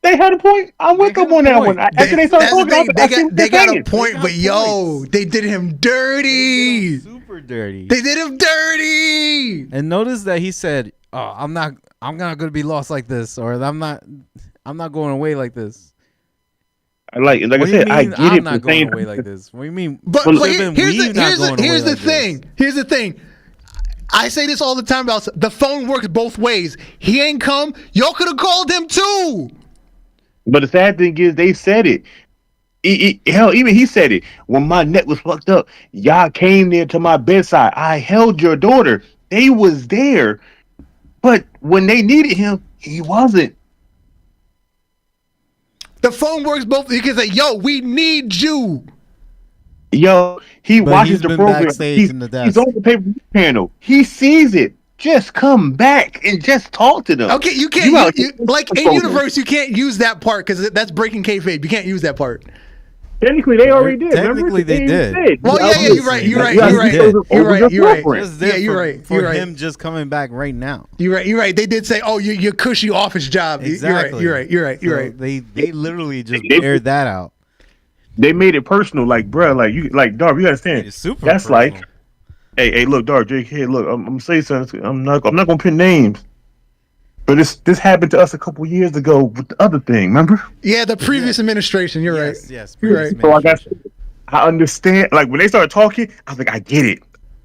They had a point. I'm with them on that one. After they started talking, they got a point, but yo, they did him dirty. Super dirty. They did him dirty. And notice that he said, "Oh, I'm not going to be lost like this, or I'm not going away like this." Like I said, I get I'm it. not going away like this. What do you mean? But here's the thing. Here's the thing. I say this all the time about the phone works both ways. He ain't come. Y'all could have called him too. But the sad thing is, they said it. Hell, even he said it. When my neck was fucked up, y'all came there to my bedside. I held your daughter. They was there. But when they needed him, he wasn't. The phone works both. You can say, yo, we need you. Yo, he watches the program. He's on the pay-per-view panel. He sees it. Just come back and just talk to them. Okay, you can't. Like in universe, you can't use that part because that's breaking kayfabe. You can't use that part. Technically, they already did. Technically, they did. Well, yeah, you're right. You're right. Yeah, you're right. For him just coming back right now. You're right. They did say, "Oh, you're cushy off his job." Exactly. You're right. They literally just aired that out. They made it personal, like, bro, like you, like, dog. You understand? It's super That's personal. like. Hey, look, dog, Jake. Hey, look, I'm gonna say something. I'm not gonna pin names, but this happened to us a couple years ago with the other thing. Remember? Yeah, the previous administration. You're right. Yes, you're right. So I understand. Like when they started talking, I was like, I get it.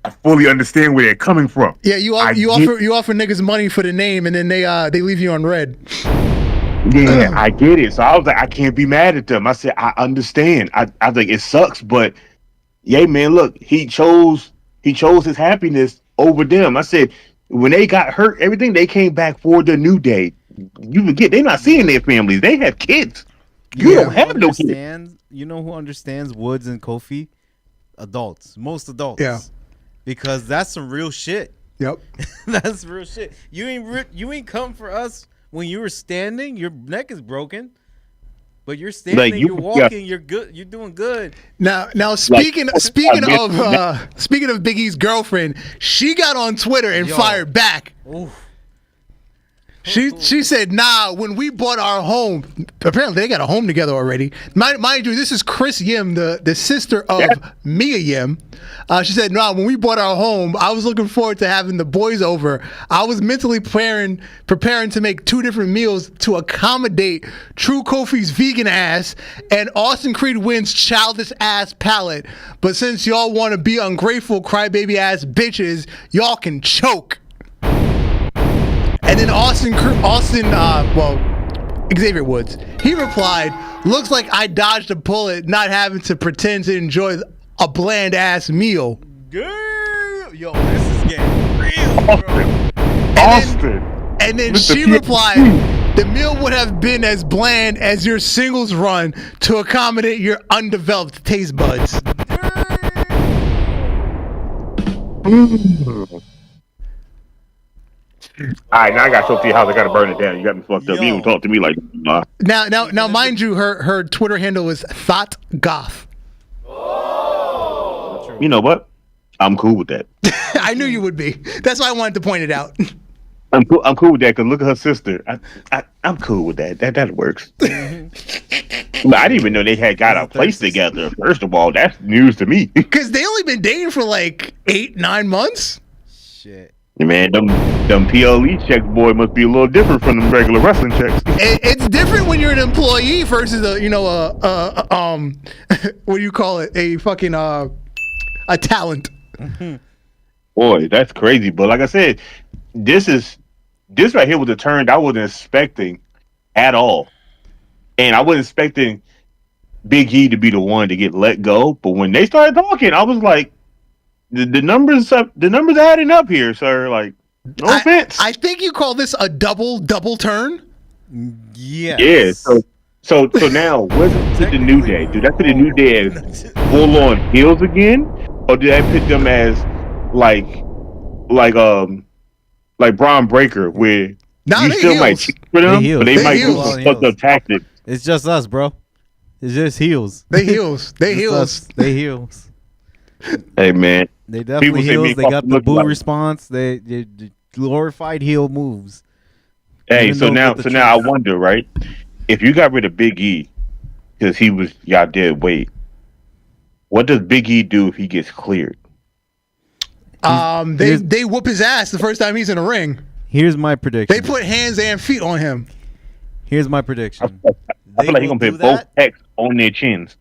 I fully understand where they're coming from. Yeah, you offer niggas money for the name, and then they leave you on red. Yeah, I get it. So I was like, I can't be mad at them. I said, I understand. I was like, it sucks, but yeah, man, look, he chose his happiness over them. I said, when they got hurt, everything, they came back for the New Day. You forget, they're not seeing their families. They have kids. You don't have no kids. You know who understands Woods and Kofi? Adults. Most adults. Yeah. Because that's some real shit. Yep. That's real shit. You ain't come for us when you were standing. Your neck is broken. But you're standing, you're walking, you're good, you're doing good. Now speaking of Big E's girlfriend, she got on Twitter and fired back. Oof. She said, nah, when we bought our home, apparently they got a home together already. Mind you, this is Chris Yim, the sister of Mia Yim. She said, nah, when we bought our home, I was looking forward to having the boys over. I was mentally preparing to make 2 different meals to accommodate True Kofi's vegan ass and Austin Creed Wynn's childish ass palate. But since y'all want to be ungrateful crybaby ass bitches, y'all can choke. And then Xavier Woods, he replied, looks like I dodged a bullet not having to pretend to enjoy a bland ass meal. Girl, yo, this is getting real, bro. And then she replied, the meal would have been as bland as your singles run to accommodate your undeveloped taste buds. All right, now I got to talk to your house. I got to burn it down. You got me fucked up. You even talk to me like nah. Now, mind you, her Twitter handle is ThoughtGoth. You know what? I'm cool with that. I knew you would be. That's why I wanted to point it out. I'm cool with that because look at her sister. I'm cool with that. That works. But I didn't even know they had got a place together. First of all, that's news to me. Because they only been dating for like 8-9 months. Shit. Man, them PLE checks, boy, must be a little different from them regular wrestling checks. It's different when you're an employee versus what do you call it? A fucking a talent. Boy, that's crazy. But like I said, this right here was a turn I wasn't expecting at all, and I wasn't expecting Big E to be the one to get let go. But when they started talking, I was like, the numbers adding up here, sir. Like, no offense. I think you call this a double turn. Yes. Yeah. So now, what's the New Day? Do that put the New Day as full on heels again, or did I put them as like Braun Breaker, where you still might cheat for them, but they might do some fucked up tactics? It's just us, bro. It's just heels. They heels. They heels. They heels. Hey man, they definitely heels. They got the boo response. They glorified heel moves. Hey, so now I wonder, right? If you got rid of Big E because he was y'all dead weight, what does Big E do if he gets cleared? They whoop his ass the first time he's in the ring. Here's my prediction. They put hands and feet on him. Here's my prediction. I feel like he's gonna put both X on their chins.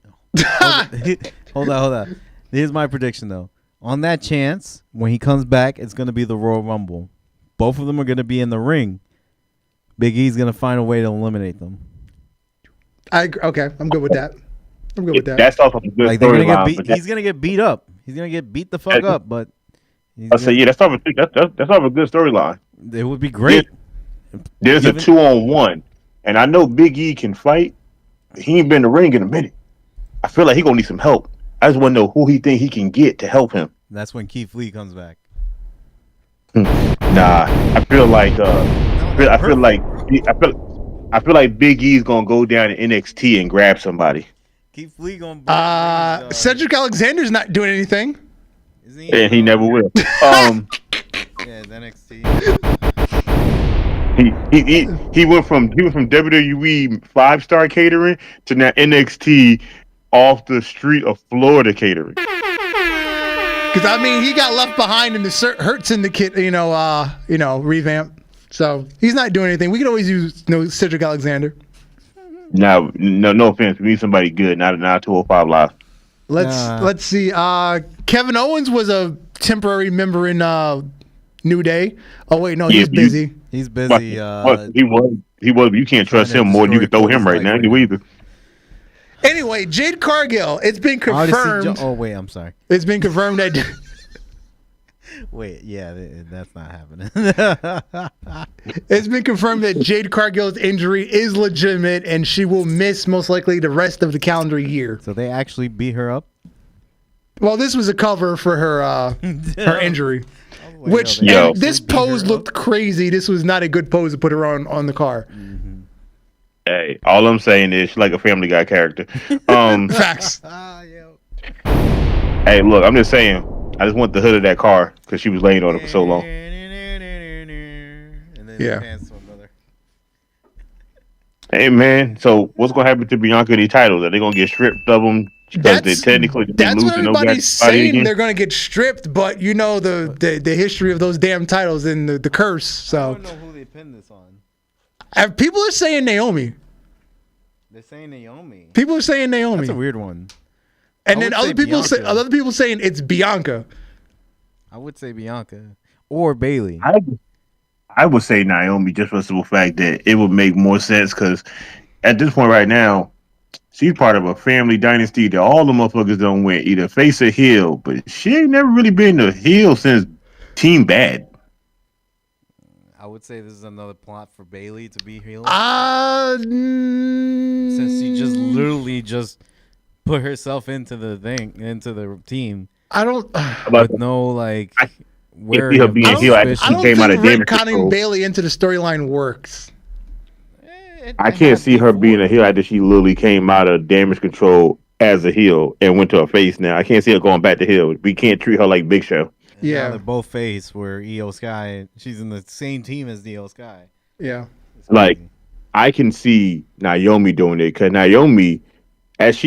Hold on. Here's my prediction, though. On that chance, when he comes back, it's going to be the Royal Rumble. Both of them are going to be in the ring. Big E's going to find a way to eliminate them. Okay, I'm good with that. That's also a good storyline. He's going to get beat up. He's going to get beat the fuck up, but... that's off a good storyline. It would be great. There's a 2-on-1, and I know Big E can fight. He ain't been in the ring in a minute. I feel like he going to need some help. I just want to know who he think he can get to help him. That's when Keith Lee comes back. Nah, I feel like Big E's gonna go down to NXT and grab somebody. Keith Lee gonna. Cedric Alexander's not doing anything. Isn't he? And he never will. Yeah, NXT. He went from WWE 5-star catering to now NXT off the street of Florida catering. Because I mean, he got left behind in the Hurt Syndicate, revamp. So he's not doing anything. We could always use Cedric Alexander. No offense. We need somebody good. Not 205 Live. Let's see. Kevin Owens was a temporary member in New Day. Oh wait, no, Yeah, he's busy. He's busy. But he was. You can't trust trying to him more than you can destroy throw him Cody's right now. life You right either. Anyway, Jade Cargill. It's been I already see confirmed. oh wait, I'm sorry. It's been confirmed that Wait, yeah, that's not happening. it's been confirmed that Jade Cargill's injury is legitimate, and she will miss most likely the rest of the calendar year. So they actually beat her up. Well, this was a cover for her her injury. Wait, Which no, they Yo. and this actually beat her pose up? looked crazy. This was not a good pose to put her on the car. Hey, all I'm saying is she's like a Family Guy character. Facts. Hey, look, I'm just saying. I just want the hood of that car because she was laying on it for so long. And then Yeah. dance to another. Hey, man. So what's gonna happen to Bianca and these titles? Are they gonna get stripped of them because they technically That's what losing no everybody's saying. again? They're going to get stripped, but you know the history of those damn titles and the curse. I So don't know who they pinned this on. people are saying Naomi. They're saying Naomi. People are saying Naomi. That's a weird one. And I then would other say people say Bianca. other people saying it's Bianca. I would say Bianca or Bailey. I would say Naomi just for the simple fact that it would make more sense because at this point right now, she's part of a family dynasty that all the motherfuckers don't win, either face or heel, but she ain't never really been a heel since Team Bad. I would say this is another plot for Bailey to be heel. Since she just literally just put herself into the team I don't. with no like. I where see her being heel after I she don't came out of think damage retconning control. Bailey into the storyline works. I can't see her being a heel after she literally came out of damage control as a heel and went to a face now. I can't see her going back to heel. We can't treat her like Big Show. Yeah. Now they're both face where Io Sky. She's in the same team as Io Sky. Yeah. It's Like, crazy. I can see Naomi doing it because Naomi, since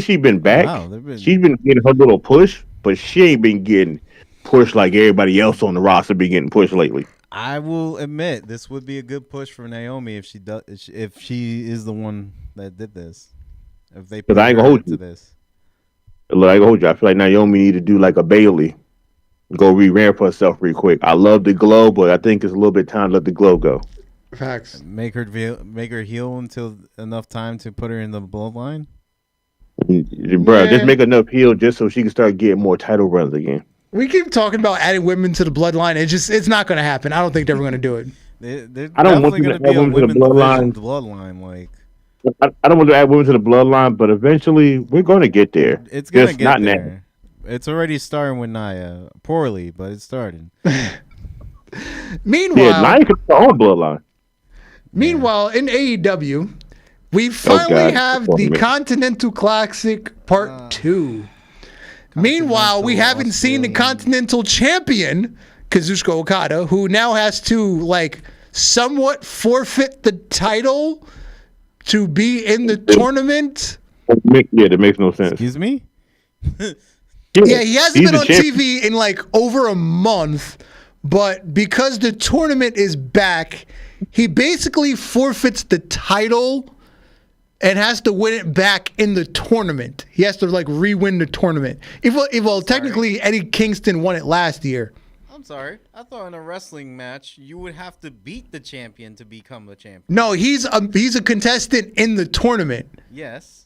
she's been back, Wow, they've been- she's been getting her little push, but she ain't been getting pushed like everybody else on the roster been getting pushed lately. I will admit this would be a good push for Naomi if she does. If she is the one that did this, if they put I ain't her gonna hold into you. this. Look, I hold you. I feel like Naomi need to do like a Bailey, go re-ramp herself real quick. I love the glow, but I think it's a little bit time to let the glow go. Facts. Make her heal until enough time to put her in the bloodline. Bro, Yeah. just make enough heel just so she can start getting more title runs again. We keep talking about adding women to the bloodline. It's not going to happen. I don't think they're going to do it. They're I don't want definitely you to going to be add a women to the women's division bloodline. bloodline. Like I don't want to add women to the bloodline, but eventually we're going to get there. it's going to Just get not now. there. It's already starting with Nia poorly, but it's starting. Meanwhile, Yeah, Nia can start on bloodline. Meanwhile, in AEW, we finally God. have the Continental Classic Part 2. Meanwhile, we haven't seen the Continental Champion, Kazuchika Okada, who now has to, like, somewhat forfeit the title to be in the tournament. Yeah, that makes no sense. Excuse me. Yeah, he hasn't he's been the on champion. TV in, like, over a month. But because the tournament is back, he basically forfeits the title and has to win it back in the tournament. He has to like re-win the tournament. Well, technically Eddie Kingston won it last year. I'm sorry. I thought in a wrestling match you would have to beat the champion to become the champion. No, he's a contestant in the tournament, Yes.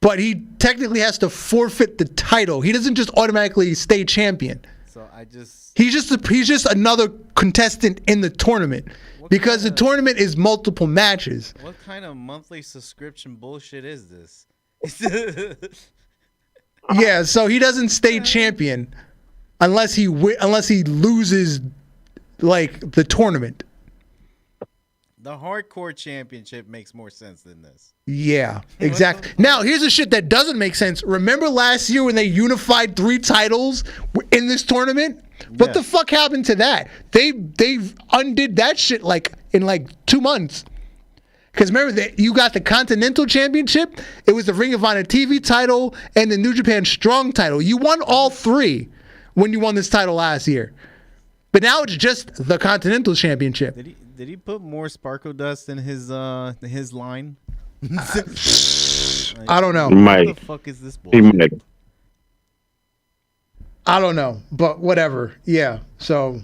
but he technically has to forfeit the title. He doesn't just automatically stay champion. So I just He's just another contestant in the tournament because the tournament is multiple matches. what kind of monthly subscription bullshit is this? Yeah, so he doesn't stay champion unless he loses like the tournament. The hardcore championship makes more sense than this. Yeah, exactly. Now, here's the shit that doesn't make sense. Remember last year when they unified 3 titles in this tournament? What Yeah. the fuck happened to that? They undid that shit like in like 2 months. Because remember that you got the Continental Championship, it was the Ring of Honor TV title, and the New Japan Strong title. You won all 3 when you won this title last year. But now it's just the Continental Championship. Did he put more sparkle dust in his line? I don't know. He might. What the fuck is this He bullshit? might. I don't know, but whatever. Yeah. So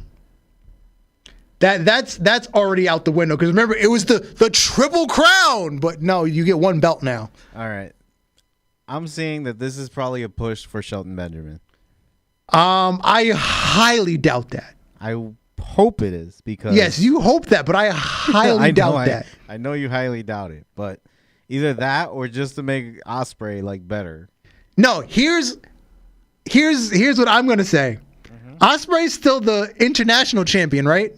That's already out the window. Because remember, it was the Triple Crown. But no, you get one belt now. All right. I'm seeing that this is probably a push for Shelton Benjamin. I highly doubt that. I hope it is because yes, you hope that, but I highly doubt that. I know you highly doubt it, but either that or just to make Ospreay like better. No, here's what I'm gonna say. Ospreay's still the international champion, right?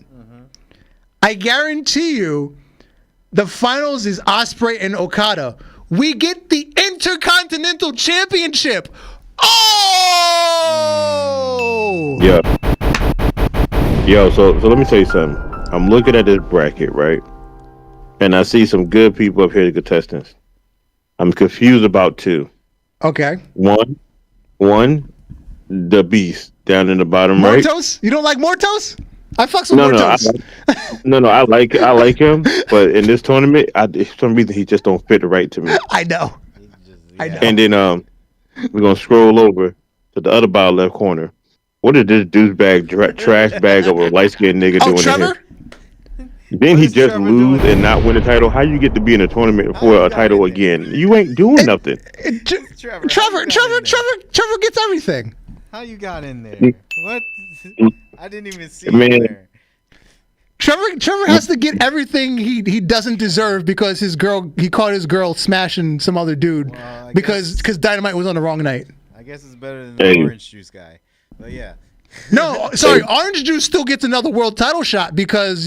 I guarantee you, the finals is Ospreay and Okada. We get the Intercontinental Championship. Oh! Yeah. Yo, so let me tell you something. I'm looking at this bracket, right? And I see some good people up here, the contestants. I'm confused about two. Okay. One, the Beast down in the bottom right. Mortos? You don't like Mortos? I fucks with Mortos. I like him, but in this tournament, for some reason he just don't fit right to me. I know. I know. And then we're gonna scroll over to the other bottom left corner. What is this douchebag trash bag of a light skinned nigga doing Trevor? in here? Then he just lose and not win the title. How you get to be in a tournament for a title again? You ain't doing nothing. Trevor gets everything. How you got in there? What? I didn't even see Man. you there. Trevor has to get everything he doesn't deserve because he caught his girl smashing some other dude because Dynamite was on the wrong night. I guess it's better than the orange juice guy. But yeah. No, sorry, Orange Juice still gets another world title shot because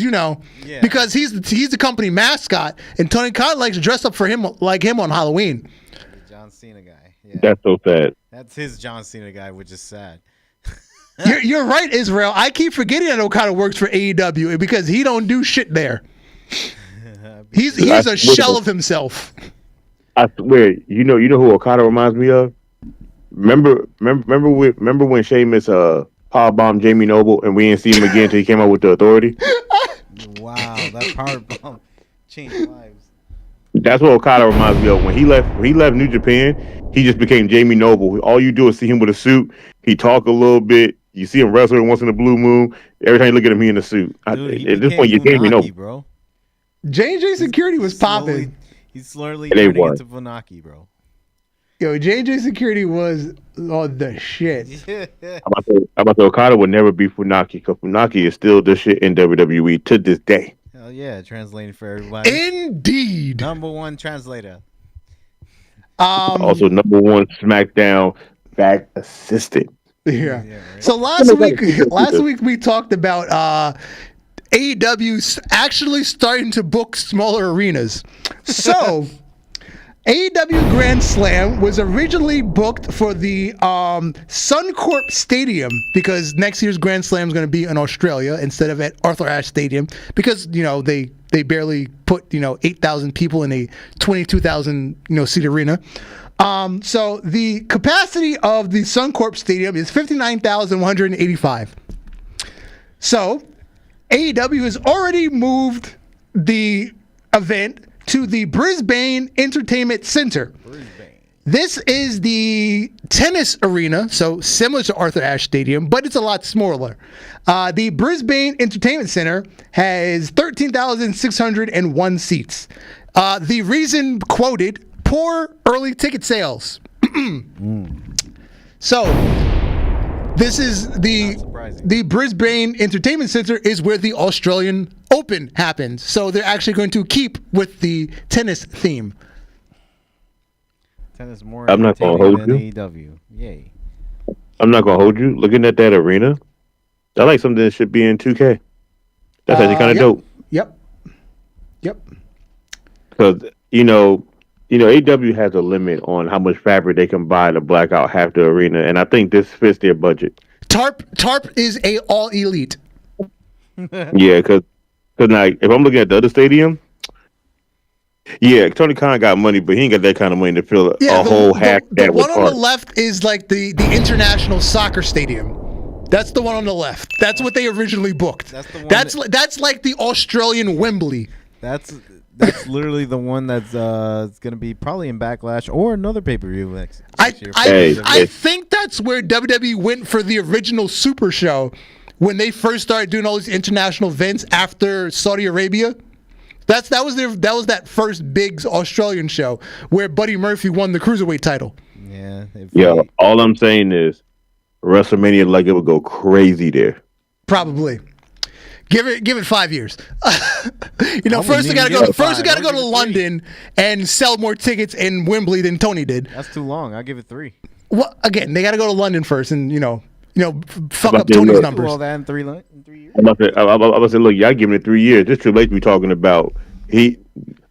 because he's the company mascot and Tony Khan likes to dress up for him like him on Halloween. The John Cena guy. Yeah. That's so sad. That's his John Cena guy, which is sad. You're right, Israel. I keep forgetting that Okada works for AEW because he don't do shit there. He's a shell of himself. I swear, you know who Okada reminds me of? Remember when Sheamus powerbombed Jamie Noble and we didn't see him again until he came out with the Authority? Wow, that powerbomb changed lives. That's what Okada reminds me of. When he left New Japan, he just became Jamie Noble. All you do is see him with a suit. He talk a little bit. You see him wrestle once in a blue moon. Every time you look at him, he in a suit. Dude, at this point, you Jamie Noble, bro. J&J Security was popping. He's slowly turning into Funaki, bro. Yo, J&J Security was the shit. I'm about to Okada will never be Funaki because Funaki is still the shit in WWE to this day. Hell yeah, translating for everybody. Indeed. Number one translator. Also, number one SmackDown back assistant. Yeah. Right? So last week we talked about AEW actually starting to book smaller arenas. So AEW Grand Slam was originally booked for the Suncorp Stadium because next year's Grand Slam is going to be in Australia instead of at Arthur Ashe Stadium because they barely put 8,000 people in a 22,000 seat arena. So the capacity of the Suncorp Stadium is 59,185. So AEW has already moved the event to the Brisbane Entertainment Center. This is the tennis arena, so similar to Arthur Ashe Stadium, but it's a lot smaller. The Brisbane Entertainment Center has 13,601 seats. The reason quoted, poor early ticket sales. So this is the Brisbane Entertainment Center is where the Australian Open happens. So they're actually going to keep with the tennis theme. Tennis more I'm not gonna hold you. AEW. Yay. I'm not gonna hold you. Looking at that arena, I like something that should be in 2K. That's actually kind of dope. Yep. Because AEW has a limit on how much fabric they can buy to black out half the arena, and I think this fits their budget. Tarp is a all elite. Yeah, because like if I'm looking at the other stadium, yeah, Tony Khan got money, but he ain't got that kind of money to fill a whole half. The one on the left is like the International Soccer Stadium. That's the one on the left. That's what they originally booked. That's the one. That's like the Australian Wembley. That's literally the one that's gonna be probably in Backlash or another pay-per-view next year. I think that's where WWE went for the original Super Show, when they first started doing all these international events after Saudi Arabia. That was that first big Australian show where Buddy Murphy won the cruiserweight title. Yeah. All I'm saying is WrestleMania, like, it would go crazy there. Probably. Give it 5 years. First we gotta go to London and sell more tickets in Wembley than Tony did. That's too long. I'll give it 3. Well, again, they gotta go to London first and fuck up Tony's numbers. All that in 3 years. I'm about to say, look, y'all giving it 3 years. It's too late to be talking about. Let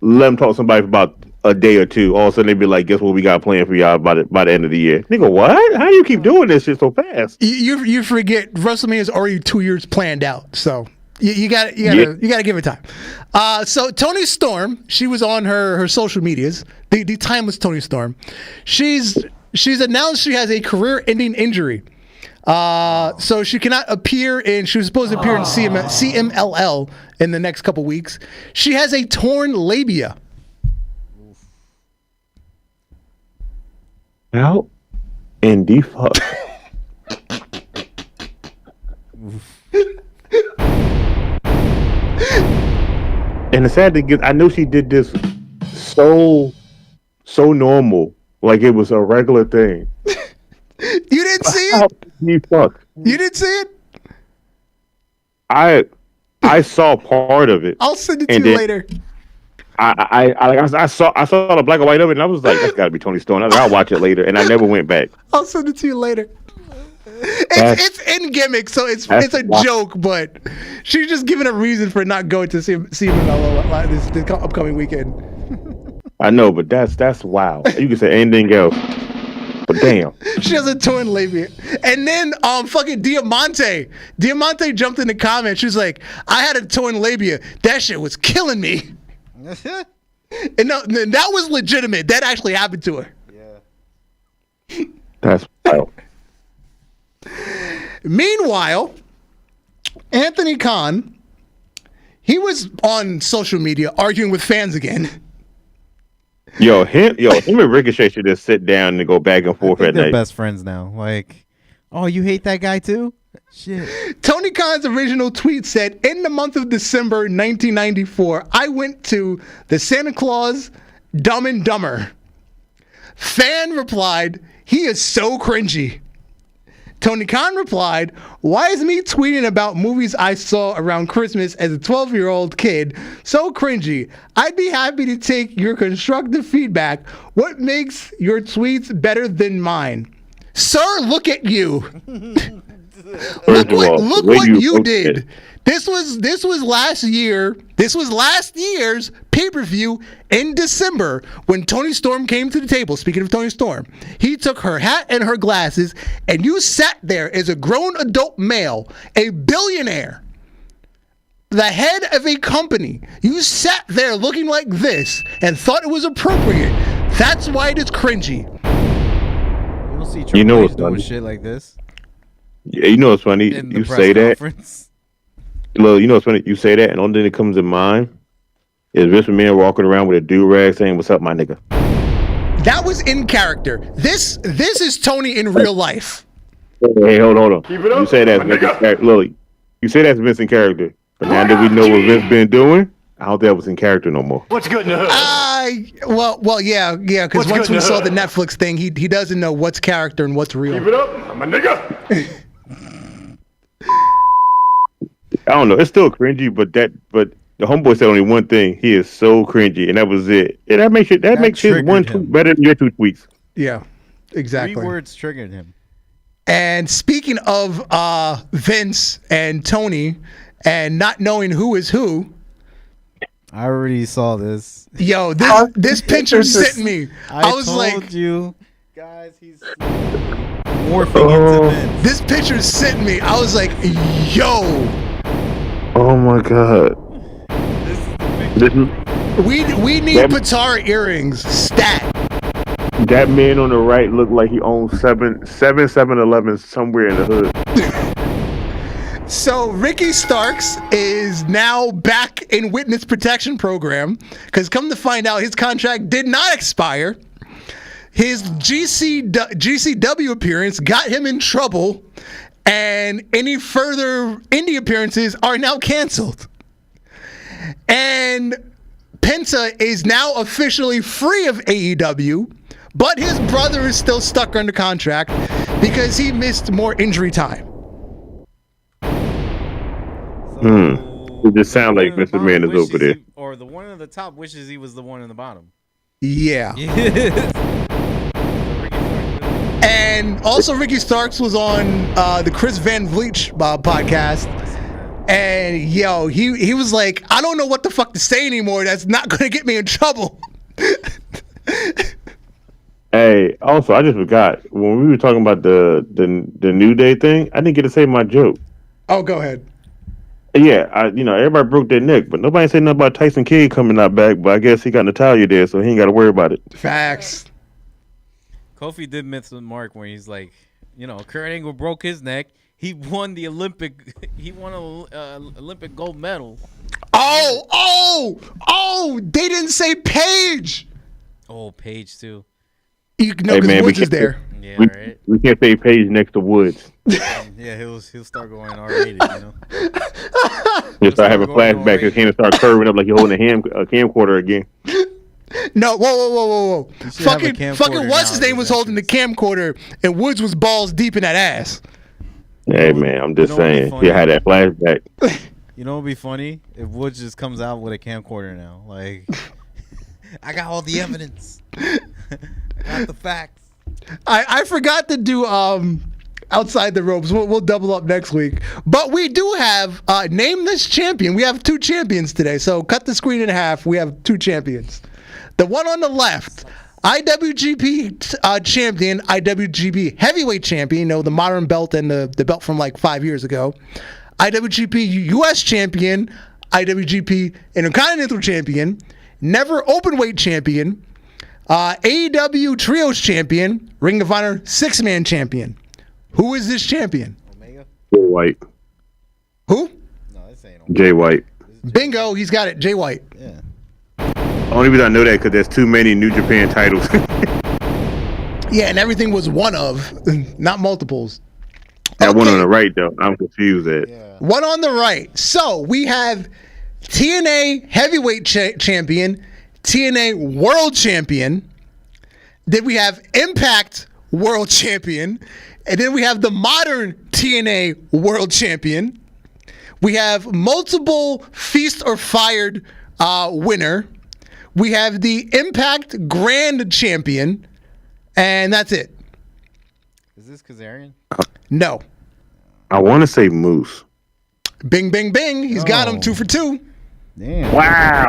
him talk to somebody for about a day or two. All of a sudden, they be like, guess what we got planned for y'all by the end of the year. Nigga, what? How do you keep doing this shit so fast? You forget WrestleMania is already 2 years planned out, so you gotta give it time. So Toni Storm, she was on her social medias. The timeless Toni Storm. She's announced she has a career-ending injury. So she cannot appear she was supposed to appear in CMLL in the next couple weeks. She has a torn labia. Out in the fuck. And the sad thing is, I know she did this so normal, like it was a regular thing. You didn't see it? You fuck. You didn't see it? I saw part of it. I'll send it to you later. I saw the black and white of it, and I was like, that's got to be Toni Storm. I was like, I'll watch it later, and I never went back. I'll send it to you later. It's in gimmick, so it's a joke, but she's just giving a reason for not going to see this upcoming weekend. I know, but that's wow. You can say anything else, but damn. She has a torn labia. And then fucking Diamante jumped in the comments. She was like, I had a torn labia. That shit was killing me. And that was legitimate. That actually happened to her. Yeah. That's wild. Meanwhile, Anthony Khan, he was on social media arguing with fans again. Him and Ricochet should just sit down and go back and forth at night. They're best friends now. Like, oh, you hate that guy too? Shit. Tony Khan's original tweet said, in the month of December 1994, I went to the Santa Claus Dumb and Dumber. Fan replied, he is so cringy. Tony Khan replied, why is me tweeting about movies I saw around Christmas as a 12-year-old kid so cringy? I'd be happy to take your constructive feedback. What makes your tweets better than mine? Sir, look at you. Look what you did. This was last year. This was last year's pay-per-view in December when Toni Storm came to the table. Speaking of Toni Storm, he took her hat and her glasses, and you sat there as a grown adult male, a billionaire, the head of a company. You sat there looking like this and thought it was appropriate. That's why it is cringy. You don't see Triple H doing shit like this. Yeah, you know what's funny? You say that. Look, you know what's funny? You say that, and the only thing that comes to mind is Vince McMahon walking around with a do-rag saying, "What's up, my nigga?" That was in character. This is Tony in real life. Hey, hold on. Keep it up. You say that's Vince. Look, you say that's Vince in character, but now that we know what Vince been doing, I don't think that was in character no more. What's good in the hood? Well, yeah, because once we saw the Netflix thing, he doesn't know what's character and what's real. Keep it up, my nigga. I don't know. It's still cringy, but the homeboy said only one thing. He is so cringy, and that was it. And that makes his one tweet better than your 2 tweets. Yeah, exactly. 3 words triggered him. And speaking of Vince and Tony and not knowing who is who, I already saw this. Yo, this picture sent me. I was told you guys, he's morphing into Vince. This picture sent me. I was like, yo. Oh my god. We need Patara earrings. Stat. That man on the right looked like he owns 7-Elevens somewhere in the hood. So Ricky Starks is now back in witness protection program because come to find out his contract did not expire. His GCW appearance got him in trouble and any further indie appearances are now canceled. And Penta is now officially free of AEW, but his brother is still stuck under contract because he missed more injury time. It just sounds like Mr. Man is over there. Or the one at the top wishes he was the one in the bottom. Yeah. And also Ricky Starks was on the Chris Van Vliet podcast. And yo, he was like, I don't know what the fuck to say anymore. That's not gonna get me in trouble. Hey, also I just forgot when we were talking about the New Day thing, I didn't get to say my joke. Oh, go ahead. Yeah, everybody broke their neck, but nobody said nothing about Tyson Kidd coming out back. But I guess he got Natalia there, so he ain't got to worry about it. Facts. Kofi did miss the mark where he's like, Kurt Angle broke his neck. He won the Olympic. He won an Olympic gold medal. Oh! They didn't say Paige. Oh, Paige too. Because Woods is there. Yeah, right. We can't say Paige next to Woods. Yeah, he'll start going R-rated, He'll start having flashbacks. His hand start curving up like you're holding a camcorder again. No, whoa. Fucking what's his name was holding the camcorder and Woods was balls deep in that ass. Hey man, I'm just saying. He had that flashback. You know what'd be funny? If Woods just comes out with a camcorder now. Like, I got all the evidence. Got the facts. I forgot to do outside the ropes. We'll double up next week. But we do have name this champion. We have 2 champions today. So cut the screen in half. We have 2 champions. The one on the left, IWGP champion, IWGP heavyweight champion, the modern belt and the belt from like 5 years ago. IWGP US champion, IWGP Intercontinental champion, never openweight champion, AEW Trios champion, Ring of Honor 6-man champion. Who is this champion? Omega? Jay White. Who? No, this ain't Jay White. Bingo, he's got it. Jay White. Yeah. Only reason I know that because there's too many New Japan titles. Yeah, and everything was one of, not multiples. That one on the right, though, I'm confused at. Yeah. One on the right. So we have TNA heavyweight champion, TNA world champion. Then we have Impact world champion. And then we have the modern TNA world champion. We have multiple Feast or Fired winner. We have the Impact Grand Champion. And that's it. Is this Kazarian? No. I want to say Moose. Bing, bing, bing. He's got him 2 for 2. Damn. Wow.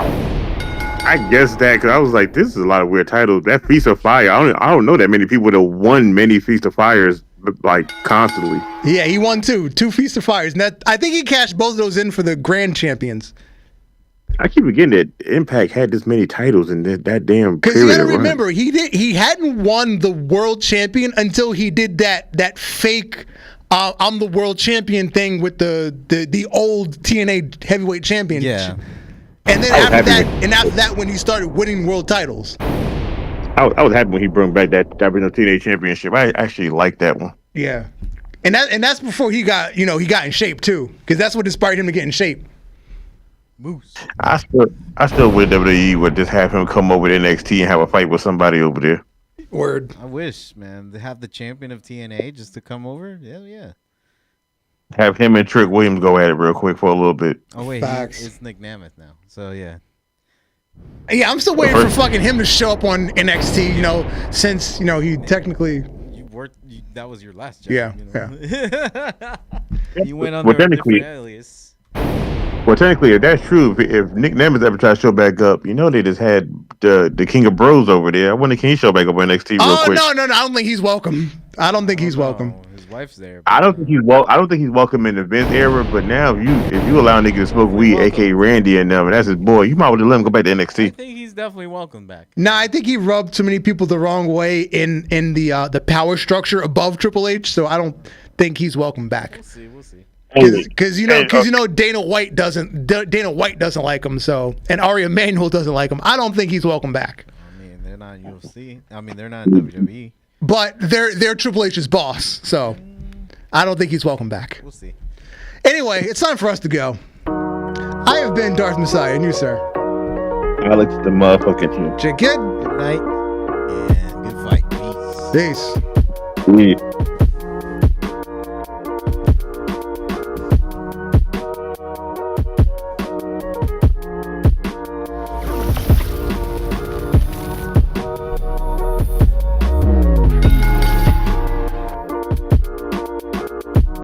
I guess that because I was like, this is a lot of weird titles. That Feast of Fire, I don't know that many people that won many Feast of Fires like constantly. Yeah, he won 2 Feast of Fires. And I think he cashed both of those in for the Grand Champions. I keep forgetting that Impact had this many titles in that damn. Because you got to remember, he hadn't won the world champion until he did that fake I'm the world champion thing with the old TNA heavyweight champion. Yeah. And then after that, when he started winning world titles. I was happy when he brought back that original TNA championship. I actually liked that one. Yeah. And that's before he got in shape too, because that's what inspired him to get in shape. Moose. I still wish WWE would just have him come over to NXT and have a fight with somebody over there. Word. I wish, man, to have the champion of TNA just to come over. Yeah. Have him and Trick Williams go at it real quick for a little bit. Oh wait, Facts. it's Nick Nemeth now. So yeah. Yeah, I'm still waiting for fucking him to show up on NXT. Since he technically. That was your last job. Yeah. You went under a different alias. Well, technically, if that's true, if Nick Nemeth ever tries to show back up, they just had the King of Bros over there. I wonder can he show back up on NXT real quick? No. I don't think he's welcome. I don't think he's welcome. His wife's there. I don't think he's welcome in the Vince era. But now, if you allow a nigga to smoke weed, aka Randy and them, and that's his boy, you might want to let him go back to NXT. I think he's definitely welcome back. Nah, I think he rubbed too many people the wrong way in the power structure above Triple H. So I don't think he's welcome back. We'll see. Because Dana White doesn't like him, so and Ari Emanuel doesn't like him. I don't think he's welcome back. I mean, they're not UFC. I mean, they're not WWE. But they're Triple H's boss, so I don't think he's welcome back. We'll see. Anyway, it's time for us to go. I have been Darth Messiah, and you, sir. Alex the motherfucking Hill. Jake Good. Good night and good fight. Peace. Peace. Yeah.